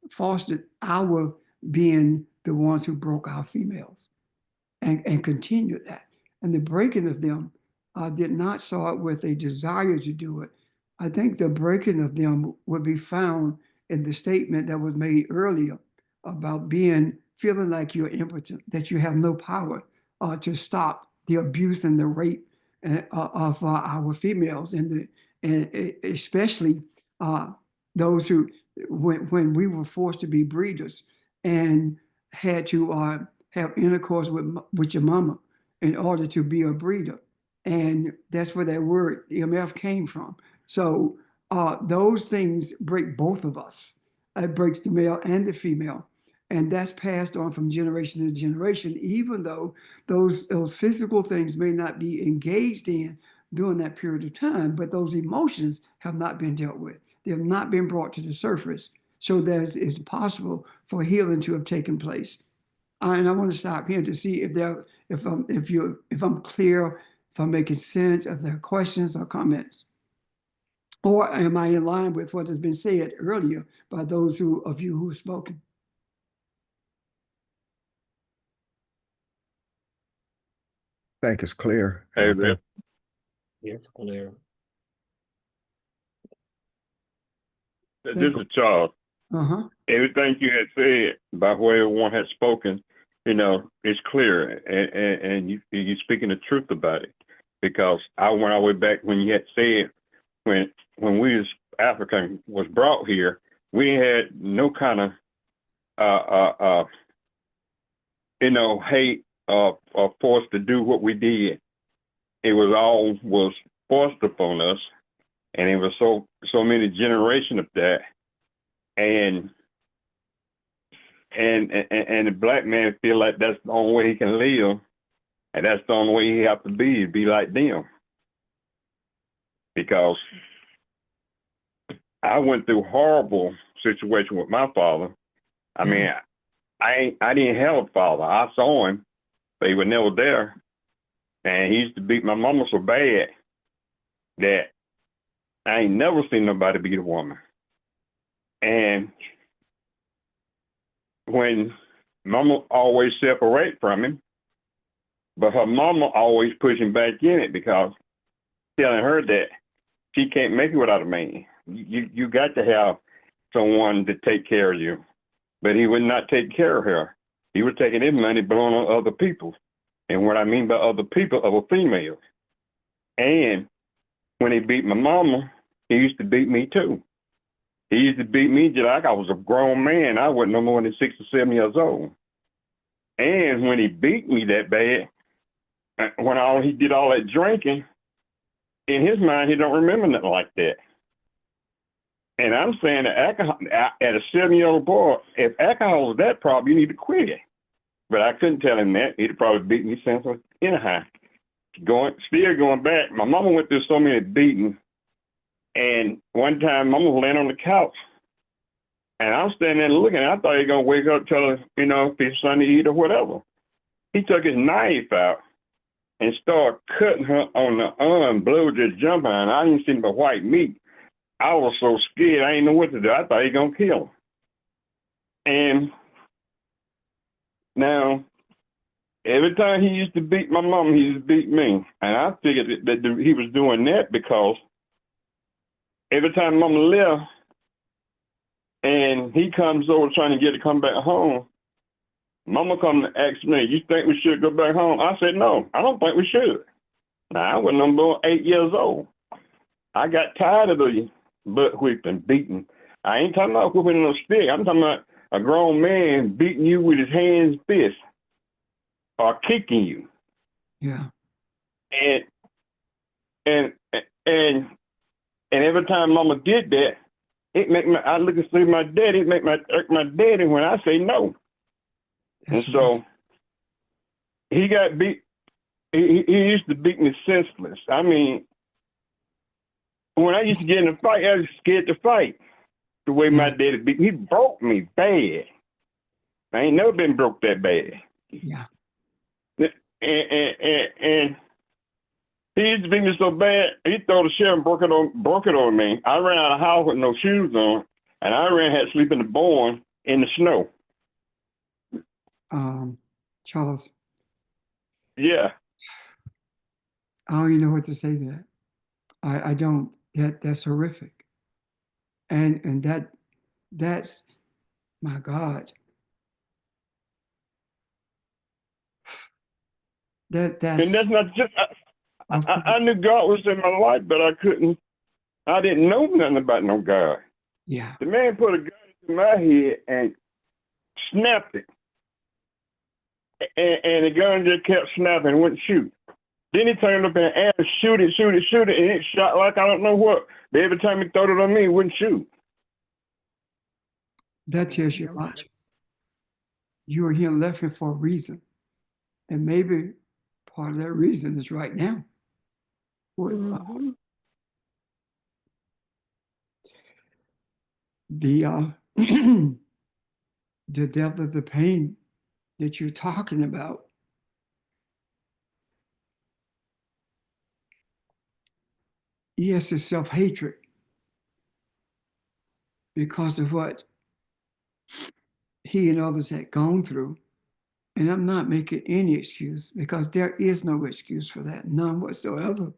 fostered our being the ones who broke our females and continued that. And the breaking of them did not start with a desire to do it. I think the breaking of them would be found in the statement that was made earlier about feeling like you're impotent, that you have no power to stop the abuse and the rape of our females, and especially those who, when we were forced to be breeders and had to have intercourse with your mama in order to be a breeder. And that's where that word EMF came from. So those things break both of us. It breaks the male and the female. And that's passed on from generation to generation, even though those physical things may not be engaged in during that period of time, but those emotions have not been dealt with. They have not been brought to the surface. So it's possible for healing to have taken place. And I want to stop here to see if I'm clear, if I'm making sense, if there are questions or comments. Or am I in line with what has been said earlier by those of you who've spoken? I think it's clear. Hey, And I think- Yes, clear. This is Charles. Uh-huh. Everything you had said about where everyone had spoken, it's clear, and you're speaking the truth about it. Because I went all the way back when you had said when we as African was brought here, we had no kind of hate or forced to do what we did. It was forced upon us, and it was so many generations of that, and the black man feel like that's the only way he can live, and that's the only way he have to be like them. Because I went through horrible situation with my father. I mean, I didn't have a father. I saw him, but he was never there. And he used to beat my mama so bad that I ain't never seen nobody beat a woman. And when mama always separate from him, but her mama always pushing back in it, because telling her that she can't make it without a man. You got to have someone to take care of you. But he would not take care of her. He was taking his money, blowing on other people. And what I mean by other people, other females. And when he beat my mama, he used to beat me too. He used to beat me just like I was a grown man. I wasn't no more than 6 or 7 years old. And when he beat me that bad, when he did all that drinking, in his mind, he don't remember nothing like that. And I'm saying that alcohol, at a 7-year-old boy, if alcohol was that problem, you need to quit it. But I couldn't tell him that. He'd probably beat me since I was anyhow. Still going back, my mama went through so many beatings. And one time, mama was laying on the couch. And I'm standing there looking. I thought he was going to wake up, tell her, if it's something to eat or whatever. He took his knife out and started cutting her on the arm. Blood just jumping. And I didn't see but white meat. I was so scared. I didn't know what to do. I thought he was going to kill her. And now, every time he used to beat my mom, he used to beat me. And I figured that he was doing that because every time mama left and he comes over trying to get her to come back home, mama come to ask me, you think we should go back home? I said, no, I don't think we should. Now, I was no more 8 years old. I got tired of the butt whipping, beating. I ain't talking about whipping on a stick. I'm talking about a grown man beating you with his hands, fist, or kicking you. Yeah. And every time mama did that, I look and see my daddy, it make my daddy when I say no. That's and so he got beat. He used to beat me senseless. I mean, when I used to get in a fight, I was scared to fight. The way my daddy beat me, he broke me bad. I ain't never been broke that bad. Yeah. And he used to beat me so bad, he threw the chair and broke it on me. I ran out of the house with no shoes on, and I had to sleep in the barn in the snow. Charles. Yeah. I don't even know what to say to that. I don't. That's horrific. And that's my God. And that's not just. I knew God was in my life, but I didn't know nothing about no God. Yeah. The man put a gun in my head and snapped it. And the gun just kept snapping and wouldn't shoot. Then he turned up in the air and shoot it, and it shot like I don't know what. But every time he threw it on me, it wouldn't shoot. That tells you a lot. You were here left for a reason. And maybe part of that reason is right now. The the depth of the pain that you're talking about, yes, it's self-hatred because of what he and others had gone through. And I'm not making any excuse because there is no excuse for that, none whatsoever.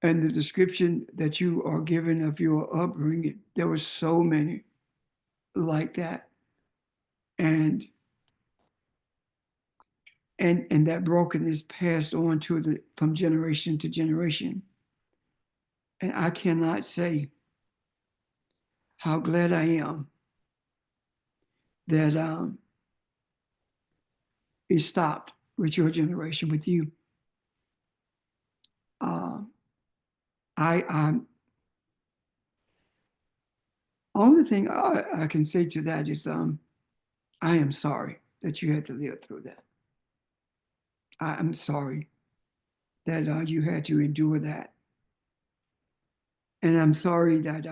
And the description that you are given of your upbringing, there were so many like that. And that brokenness passed on from generation to generation. And I cannot say how glad I am that it stopped with your generation, with you. Only thing I can say to that is I am sorry that you had to live through that. I'm sorry that you had to endure that. And I'm sorry that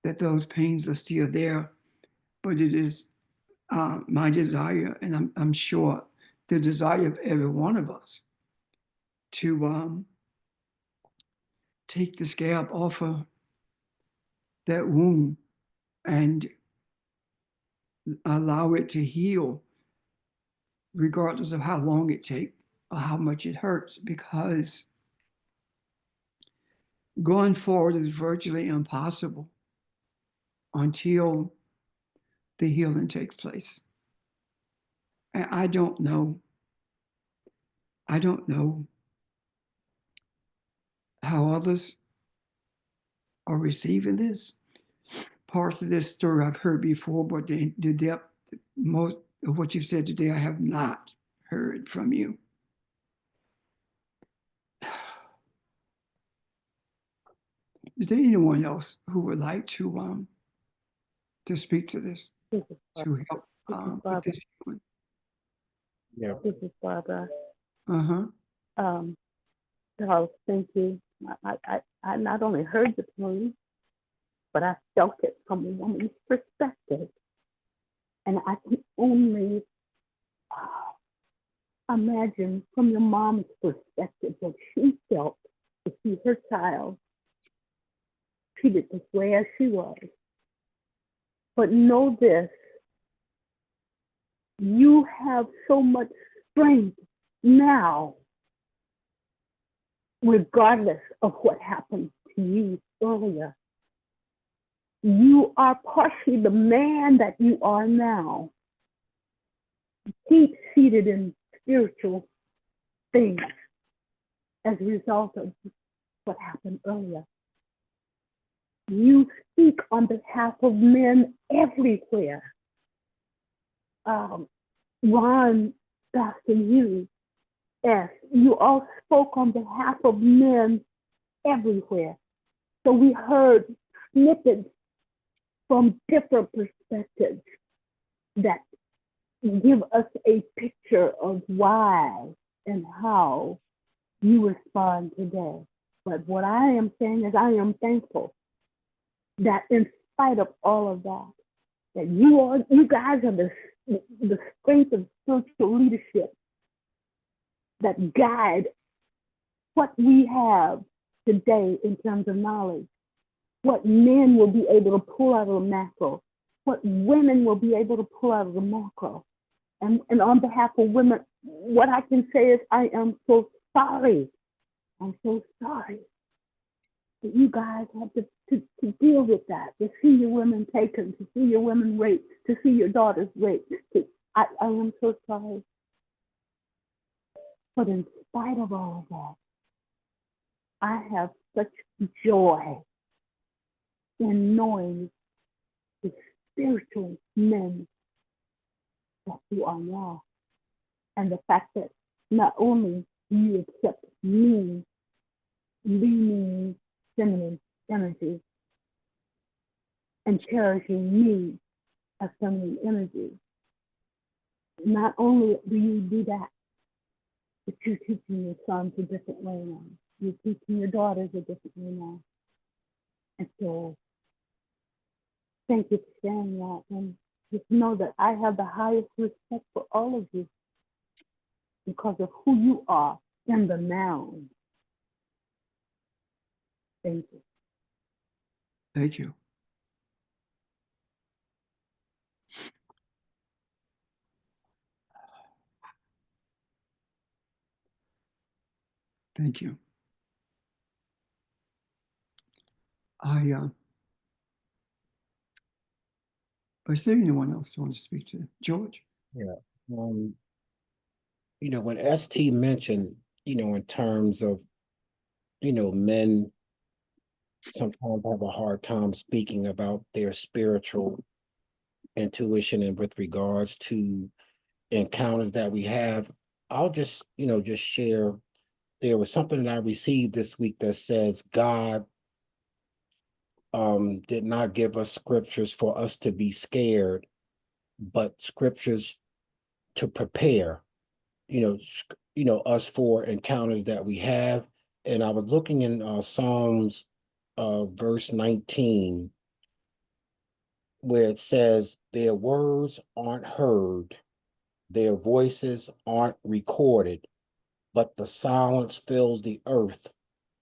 that those pains are still there, but it is my desire, and I'm sure the desire of every one of us to take the scab off of that wound and allow it to heal, regardless of how long it takes or how much it hurts, because going forward is virtually impossible until the healing takes place. And I don't know how others are receiving this. Parts of this story I've heard before, but the depth, most of what you've said today, I have not heard from you. Is there anyone else who would like to speak to this, This is to help with Barbara. this healing? Yeah. This is Barbara. Uh-huh. Charles, thank you. I not only heard the pain, but I felt it from a woman's perspective. And I can only imagine from your mom's perspective what she felt to see her child treated this way as she was. But know this, you have so much strength now, regardless of what happened to you earlier. You are partially the man that you are now, deep-seated in spiritual things as a result of what happened earlier. You speak on behalf of men everywhere. Ron, Dr. you all spoke on behalf of men everywhere. So we heard snippets from different perspectives that give us a picture of why and how you respond today. But what I am saying is I am thankful that in spite of all of that, that you guys are the strength of spiritual leadership that guide what we have today in terms of knowledge, what men will be able to pull out of the macro, what women will be able to pull out of the macro. And on behalf of women, what I can say is I am so sorry. I'm so sorry that you guys have to deal with that, to see your women taken, to see your women raped, to see your daughters raped. I am so sorry. But in spite of all of that, I have such joy in knowing the spiritual men that you are now. And the fact that not only do you accept me, leaning feminine energy, and cherishing me as feminine energy, not only do you do that, but you're teaching your sons a different way now. You're teaching your daughters a different way now. And so, thank you for sharing that. And just know that I have the highest respect for all of you because of who you are in the now. Thank you. Thank you. Thank you. Is there anyone else who wants to speak to George? Yeah. When ST mentioned, in terms of, men sometimes have a hard time speaking about their spiritual intuition and with regards to encounters that we have, I'll just share. There was something that I received this week that says God did not give us scriptures for us to be scared, but scriptures to prepare, us for encounters that we have. And I was looking in Psalms verse 19, where it says, their words aren't heard, their voices aren't recorded, but the silence fills the earth.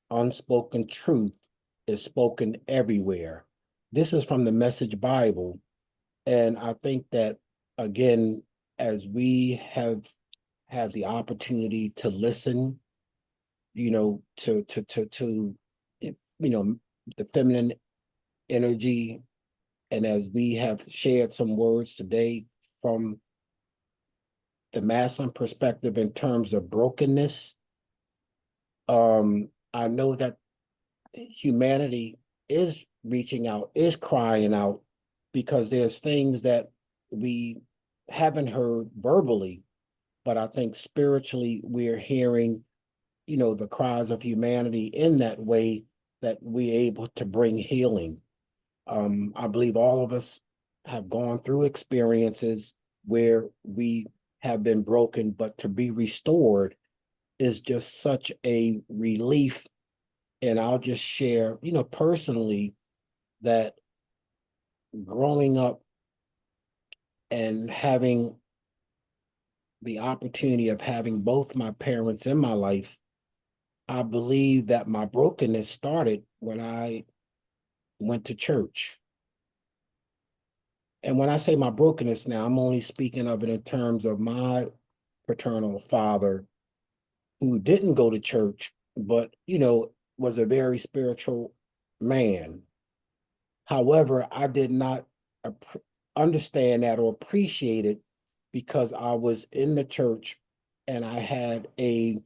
Unspoken truth is spoken everywhere. This is from the Message Bible. And I think that, again, as we have had the opportunity to listen, to the feminine energy. And as we have shared some words today from the masculine perspective in terms of brokenness, I know that humanity is reaching out, is crying out, because there's things that we haven't heard verbally, but I think spiritually we're hearing, the cries of humanity in that way that we're able to bring healing. I believe all of us have gone through experiences where we have been broken, but to be restored is just such a relief. And I'll just share, personally, that growing up and having the opportunity of having both my parents in my life, I believe that my brokenness started when I went to church. And when I say my brokenness now, I'm only speaking of it in terms of my paternal father, who didn't go to church, but, was a very spiritual man. However, I did not understand that or appreciate it because I was in the church and I had a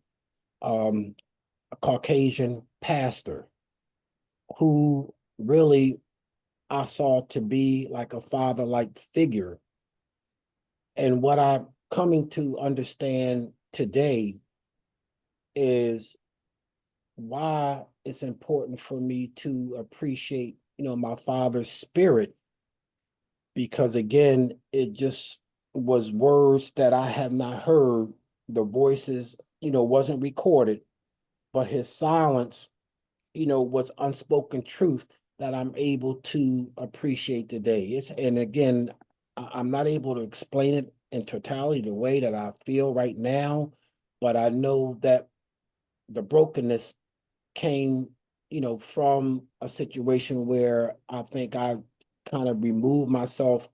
Caucasian pastor who really I saw to be like a father-like figure. And what I'm coming to understand today is why it's important for me to appreciate, my father's spirit, because again, it just was words that I have not heard. The voices, wasn't recorded, but his silence, was unspoken truth that I'm able to appreciate today. And again, I'm not able to explain it in totality the way that I feel right now, but I know that the brokenness came, from a situation where I think I kind of removed myself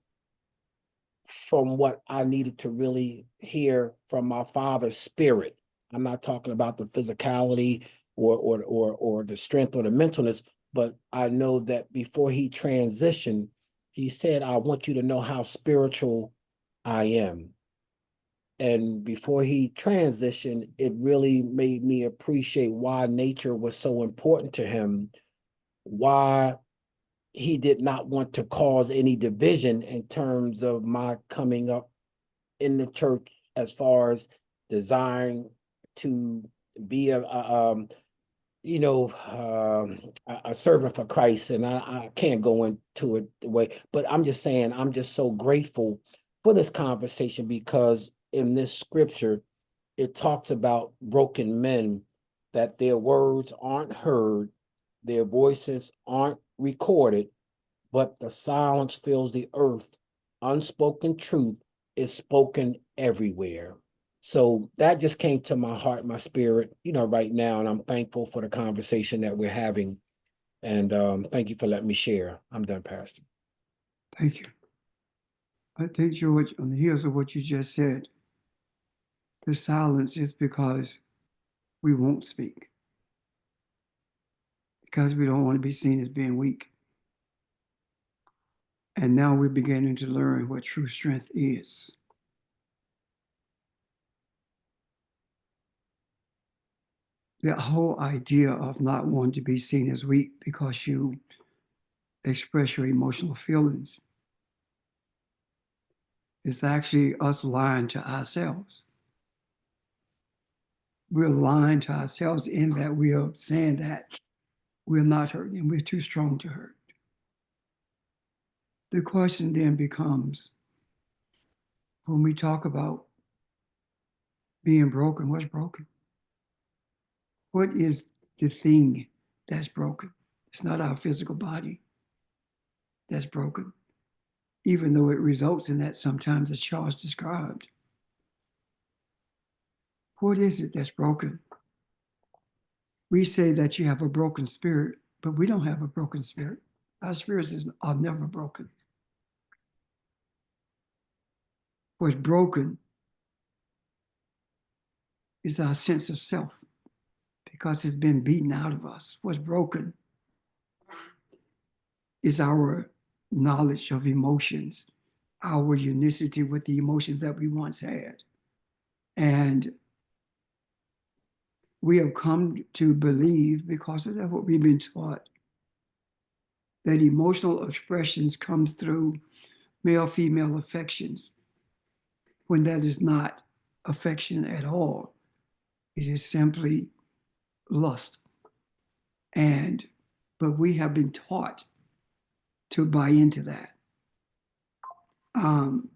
from what I needed to really hear from my father's spirit. I'm not talking about the physicality or the strength or the mentalness, but I know that before he transitioned, he said, I want you to know how spiritual I am. And before he transitioned, it really made me appreciate why nature was so important to him, why he did not want to cause any division in terms of my coming up in the church as far as desiring to be a servant for Christ. And I can't go into it the way, but I'm just saying, I'm just so grateful for this conversation because in this scripture, it talks about broken men, that their words aren't heard, their voices aren't recorded, but the silence fills the earth. Unspoken truth is spoken everywhere. So that just came to my heart, my spirit, right now. And I'm thankful for the conversation that we're having. And thank you for letting me share. I'm done, Pastor. Thank you. I think, George, on the heels of what you just said, the silence is because we won't speak, because we don't want to be seen as being weak. And now we're beginning to learn what true strength is. The whole idea of not wanting to be seen as weak because you express your emotional feelings is actually us lying to ourselves. We're lying to ourselves in that we are saying that we're not hurting and we're too strong to hurt. The question then becomes, when we talk about being broken, what's broken? What is the thing that's broken? It's not our physical body that's broken, even though it results in that sometimes as Charles described. What is it that's broken? We say that you have a broken spirit, but we don't have a broken spirit. Our spirits are never broken. What's broken is our sense of self because it's been beaten out of us. What's broken is our knowledge of emotions, our unicity with the emotions that we once had. And we have come to believe, because of that, what we've been taught, that emotional expressions come through male-female affections, when that is not affection at all. It is simply lust. But we have been taught to buy into that. When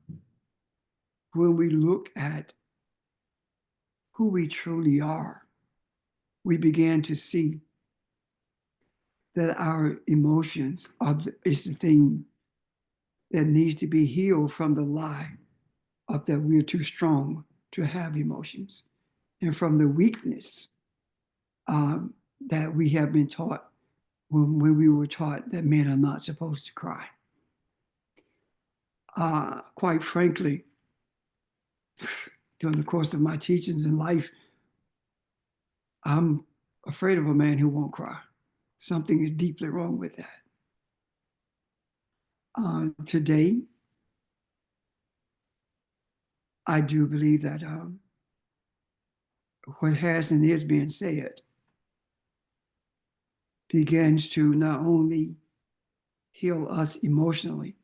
we look at who we truly are, we began to see that our emotions is the thing that needs to be healed from the lie of that we're too strong to have emotions, and from the weakness that we have been taught when we were taught that men are not supposed to cry. Quite frankly, during the course of my teachings in life, I'm afraid of a man who won't cry. Something is deeply wrong with that. Today, I do believe that what has and is being said begins to not only heal us emotionally,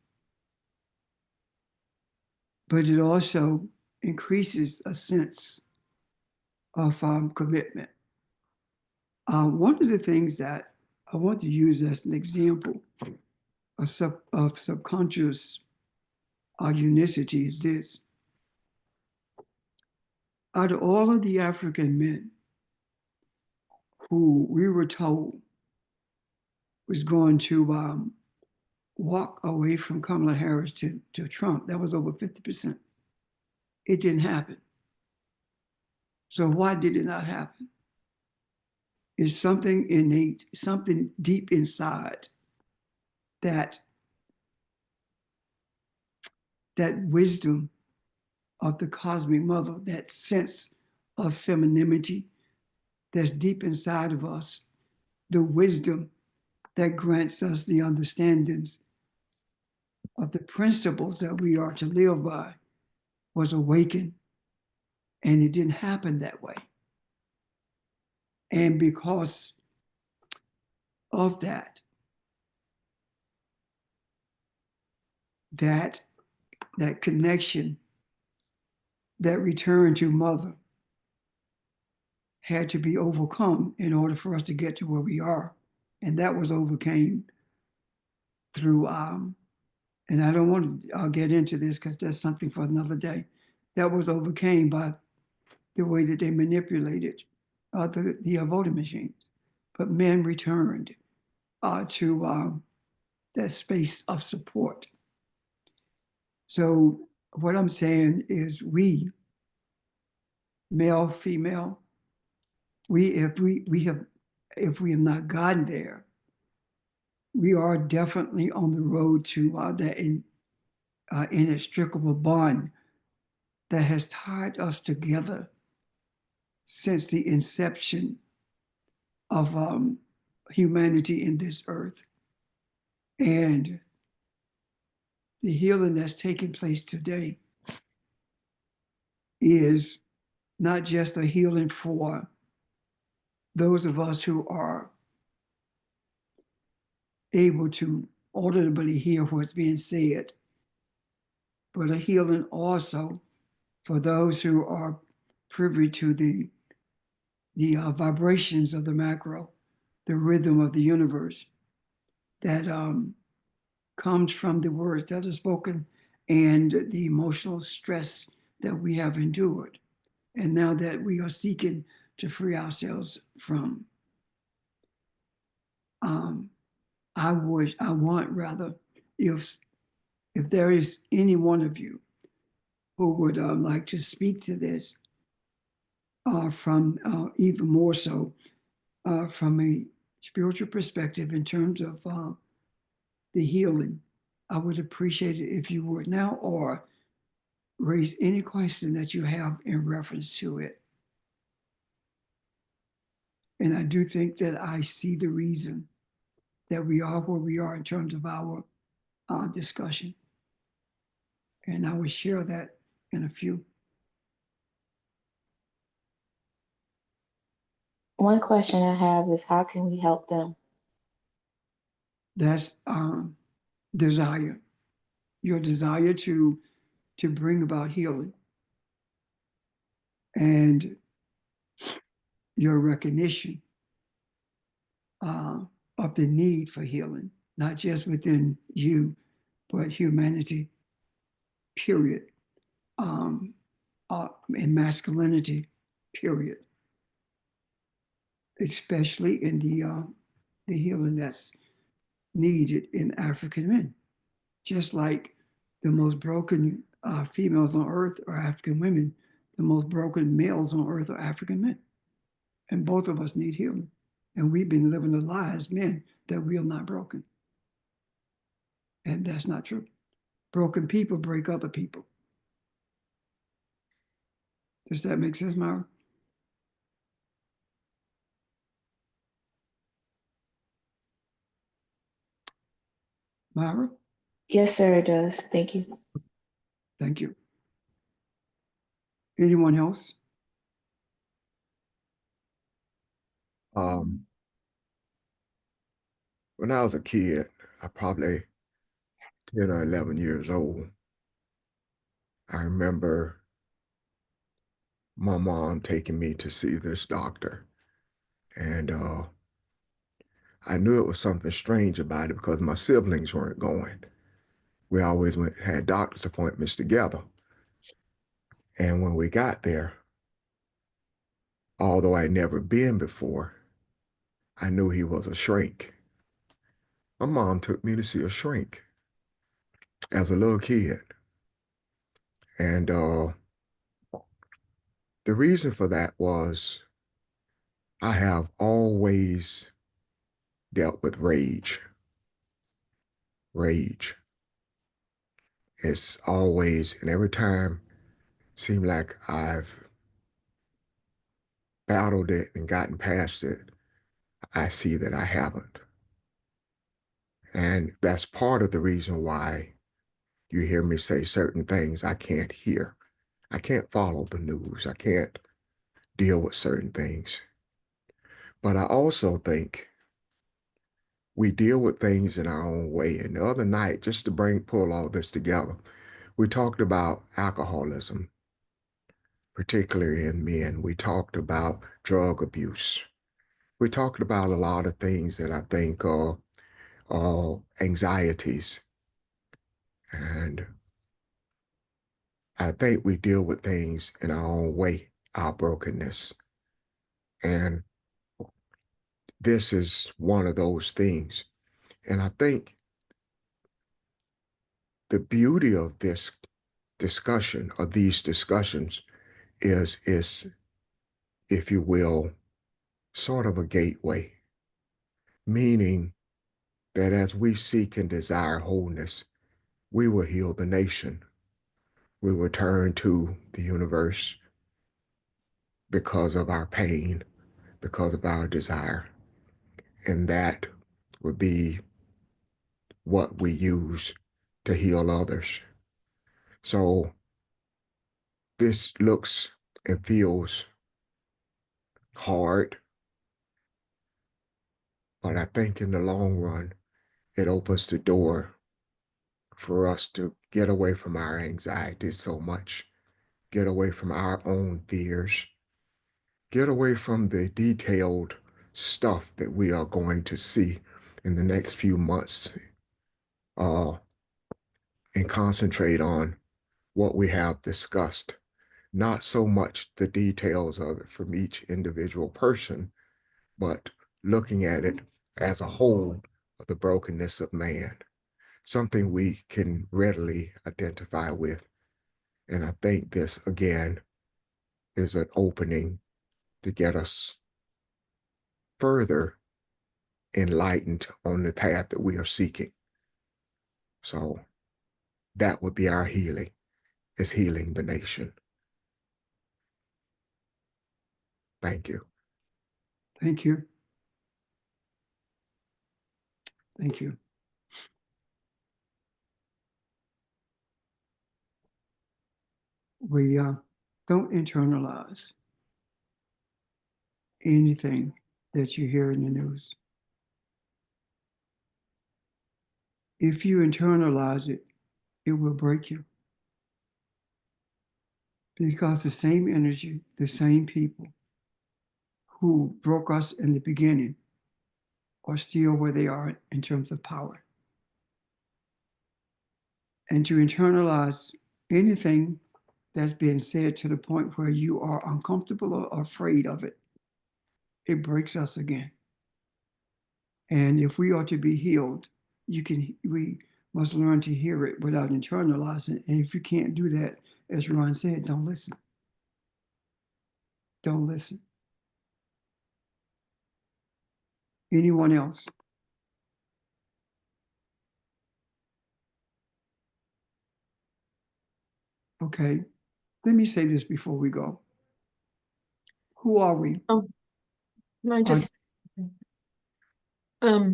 but it also increases a sense of commitment. One of the things that I want to use as an example of subconscious unicity is this. Out of all of the African men who we were told was going to walk away from Kamala Harris to Trump, that was over 50%. It didn't happen. So why did it not happen? It's something innate, something deep inside that wisdom of the cosmic mother, that sense of femininity that's deep inside of us, the wisdom that grants us the understandings of the principles that we are to live by, was awakened, and it didn't happen that way. And because of that connection, that return to mother had to be overcome in order for us to get to where we are. And that was overcame through, and I don't want to get into this because that's something for another day. That was overcame by the way that they manipulated the voting machines. But men returned to that space of support. So what I'm saying is we, male, female, if we have not gotten there, we are definitely on the road to that inextricable bond that has tied us together since the inception of humanity in this earth. And the healing that's taking place today is not just a healing for those of us who are able to audibly hear what's being said, but a healing also for those who are privy to the vibrations of the macro, the rhythm of the universe that comes from the words that are spoken and the emotional stress that we have endured, and now that we are seeking to free ourselves from. I want rather, if there is any one of you who would like to speak to this, from even more so from a spiritual perspective in terms of the healing, I would appreciate it if you would now, or raise any question that you have in reference to it. And I do think that I see the reason that we are where we are in terms of our discussion. And I will share that in a few. One question I have is how can we help them? That's desire, your desire to bring about healing, and your recognition of the need for healing, not just within you, but humanity, period, and masculinity, period, especially in the healing that's needed in African men. Just like the most broken females on earth are African women, the most broken males on earth are African men. And both of us need healing. And we've been living the lie as men that we are not broken. And that's not true. Broken people break other people. Does that make sense, Myra? Myra? Yes, sir, it does. Thank you. Thank you. Anyone else? When I was a kid, I probably 10 or 11 years old, I remember my mom taking me to see this doctor. And I knew it was something strange about it because my siblings weren't going. We always had doctor's appointments together. And when we got there, although I'd never been before, I knew he was a shrink. My mom took me to see a shrink as a little kid. And the reason for that was I have always dealt with rage. Rage. It's always, and every time seemed like I've battled it and gotten past it, I see that I haven't. And that's part of the reason why you hear me say certain things I can't hear. I can't follow the news. I can't deal with certain things. But I also think we deal with things in our own way. And the other night, just to pull all this together, we talked about alcoholism, particularly in men. We talked about drug abuse. We talked about a lot of things that I think are anxieties. And I think we deal with things in our own way, our brokenness. And this is one of those things. And I think the beauty of this discussion, of these discussions, is, if you will, sort of a gateway, meaning that as we seek and desire wholeness, we will heal the nation. We will turn to the universe because of our pain, because of our desire. And that would be what we use to heal others. So this looks and feels hard, but I think in the long run, it opens the door for us to get away from our anxieties so much, get away from our own fears, get away from the detailed stuff that we are going to see in the next few months, and concentrate on what we have discussed, not so much the details of it from each individual person, but looking at it as a whole of the brokenness of man, something we can readily identify with. And I think this, again, is an opening to get us further enlightened on the path that we are seeking. So that would be our healing, is healing the nation. Thank you. Thank you. Thank you. We don't internalize anything that you hear in the news. If you internalize it, it will break you. Because the same energy, the same people who broke us in the beginning are still where they are in terms of power. And to internalize anything that's being said to the point where you are uncomfortable or afraid of it, it breaks us again. And if we are to be healed, we must learn to hear it without internalizing it. And if you can't do that, as Ron said, don't listen. Don't listen. Anyone else? Okay, let me say this before we go. Who are we? Oh, can I just, I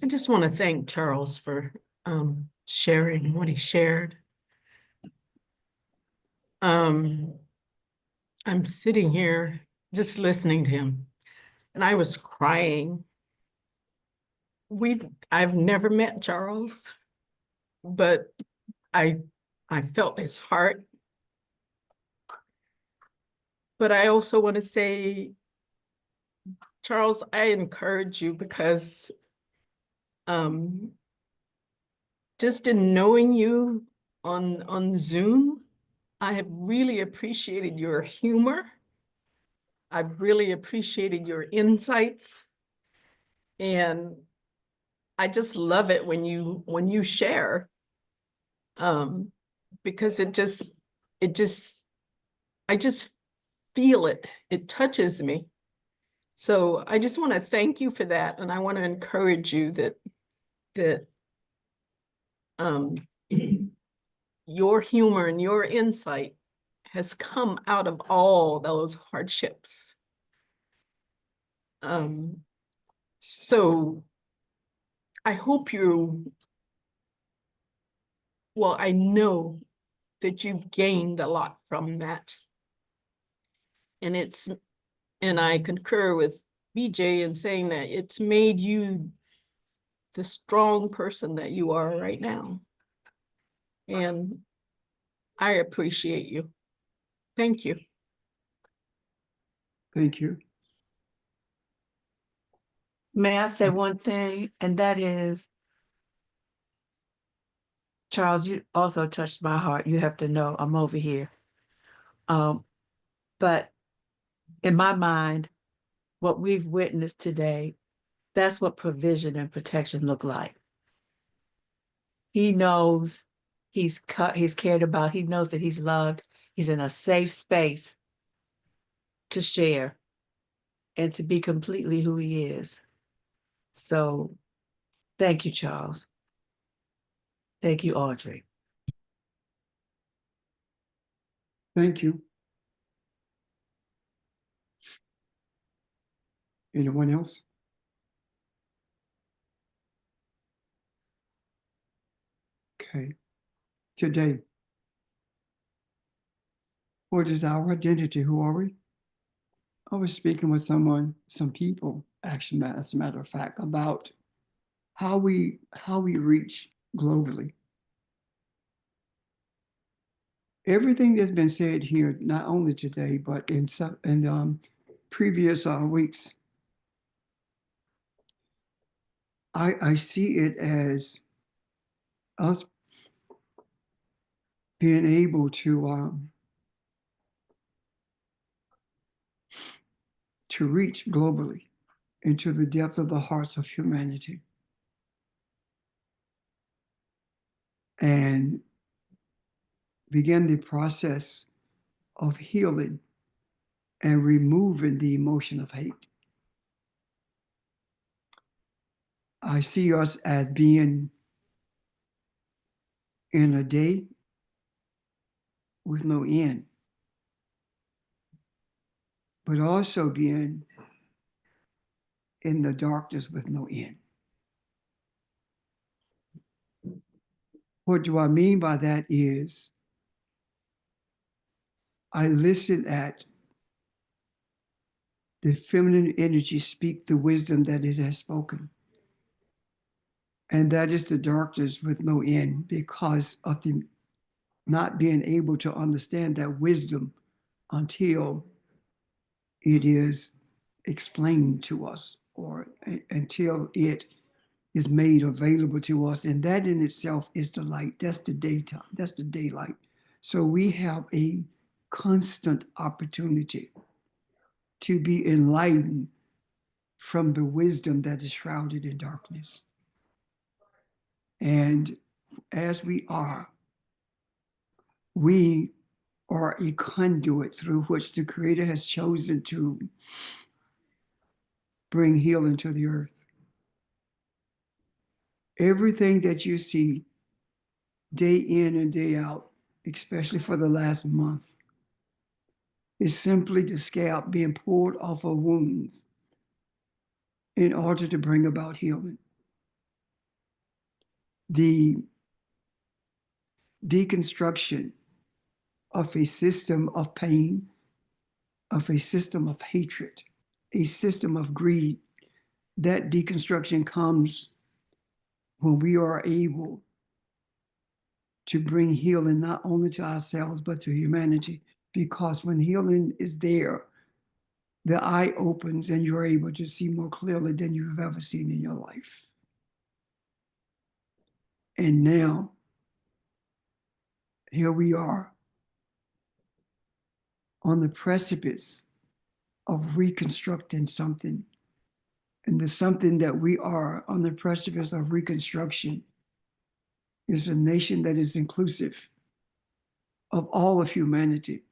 just want to thank Charles for sharing what he shared. I'm sitting here just listening to him, and I was crying. I've never met Charles, but I felt his heart. But I also want to say, Charles, I encourage you because just in knowing you on Zoom, I have really appreciated your humor. I've really appreciated your insights. And I just love it when you share. Because I just feel it. It touches me. So I just want to thank you for that. And I want to encourage you that your humor and your insight has come out of all those hardships. So I hope I know that you've gained a lot from that. And I concur with BJ in saying that it's made you the strong person that you are right now. And I appreciate you. Thank you. Thank you. May I say one thing? And that is, Charles, you also touched my heart. You have to know I'm over here. But in my mind, what we've witnessed today, that's what provision and protection look like. He knows he's cared about. He knows that he's loved. He's in a safe space to share and to be completely who he is. So thank you, Charles. Thank you, Audrey. Thank you. Anyone else? Okay. Today, what is our identity? Who are we? I was speaking with some people, actually, as a matter of fact, about how we reach globally. Everything that's been said here, not only today, but in previous weeks, I see it as us being able to reach globally into the depth of the hearts of humanity and begin the process of healing and removing the emotion of hate. I see us as being in a day with no end, but also being in the darkness with no end. What do I mean by that is I listen at the feminine energy speak the wisdom that it has spoken. And that is the darkness with no end because of the not being able to understand that wisdom until it is explained to us or until it is made available to us. And that in itself is the light. That's the daytime. That's the daylight. So we have a constant opportunity to be enlightened from the wisdom that is shrouded in darkness. And as we are a conduit through which the Creator has chosen to bring healing to the earth. Everything that you see day in and day out, especially for the last month, is simply the scalp being pulled off of wounds in order to bring about healing. The deconstruction of a system of pain, of a system of hatred, a system of greed, that deconstruction comes when we are able to bring healing not only to ourselves, but to humanity. Because when healing is there, the eye opens and you're able to see more clearly than you've ever seen in your life. And now, here we are on the precipice of reconstructing something. And the something that we are on the precipice of reconstruction is a nation that is inclusive of all of humanity,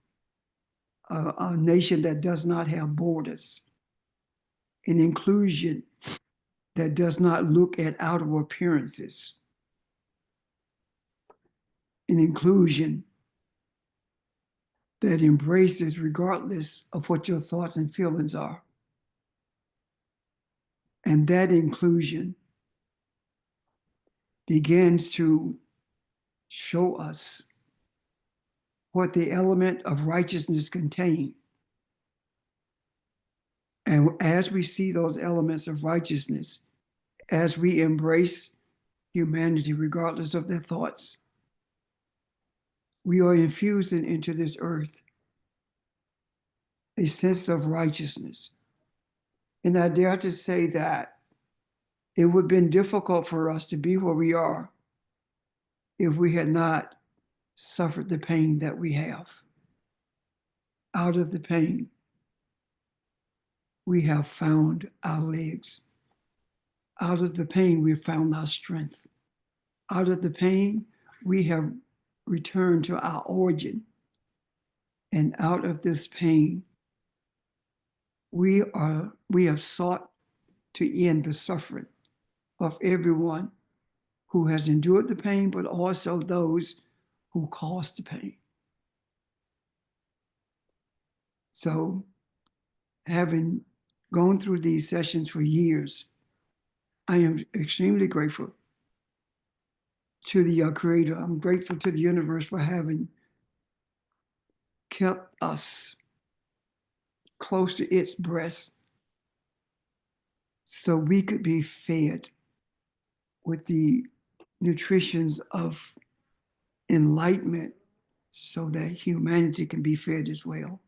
a nation that does not have borders, an inclusion that does not look at outer appearances, an inclusion that embraces regardless of what your thoughts and feelings are. And that inclusion begins to show us what the element of righteousness contains. And as we see those elements of righteousness, as we embrace humanity regardless of their thoughts, we are infusing into this earth a sense of righteousness. And I dare to say that it would have been difficult for us to be where we are if we had not suffered the pain that we have. Out of the pain, we have found our legs. Out of the pain, we have found our strength. Out of the pain, we have returned to our origin. And out of this pain, we have sought to end the suffering of everyone who has endured the pain, but also those who caused the pain. So, having gone through these sessions for years, I am extremely grateful to the Creator. I'm grateful to the universe for having kept us close to its breast so we could be fed with the nutritions of enlightenment so that humanity can be fed as well.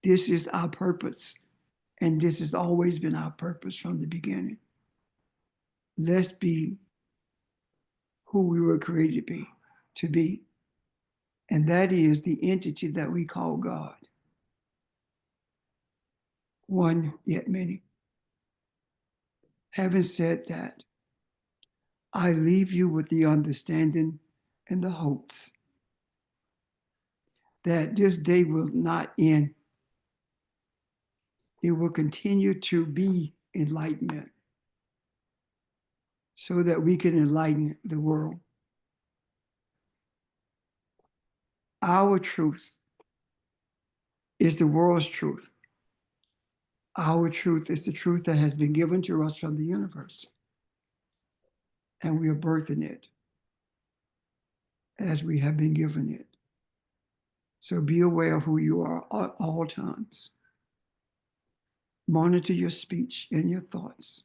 This is our purpose, and this has always been our purpose from the beginning. Let's be who we were created to be, and that is the entity that we call God. One, yet many. Having said that, I leave you with the understanding and the hopes that this day will not end. It will continue to be enlightenment so that we can enlighten the world. Our truth is the world's truth. Our truth is the truth that has been given to us from the universe. And we are birthing it as we have been given it. So be aware of who you are at all times. Monitor your speech and your thoughts.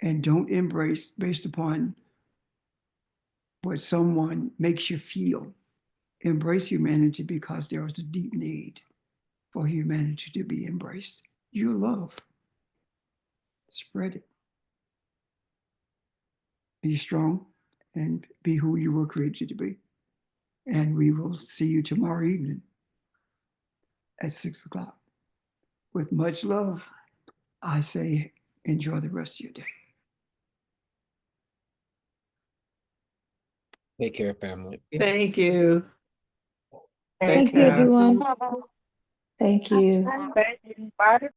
And don't embrace based upon what someone makes you feel. Embrace humanity because there is a deep need for humanity to be embraced. You love. Spread it. Be strong and be who you were created to be. And we will see you tomorrow evening at 6 o'clock. With much love, I say enjoy the rest of your day. Take care, family. Thank you. Thank Take you, care. everyone. Thank you. Thank you. Bye.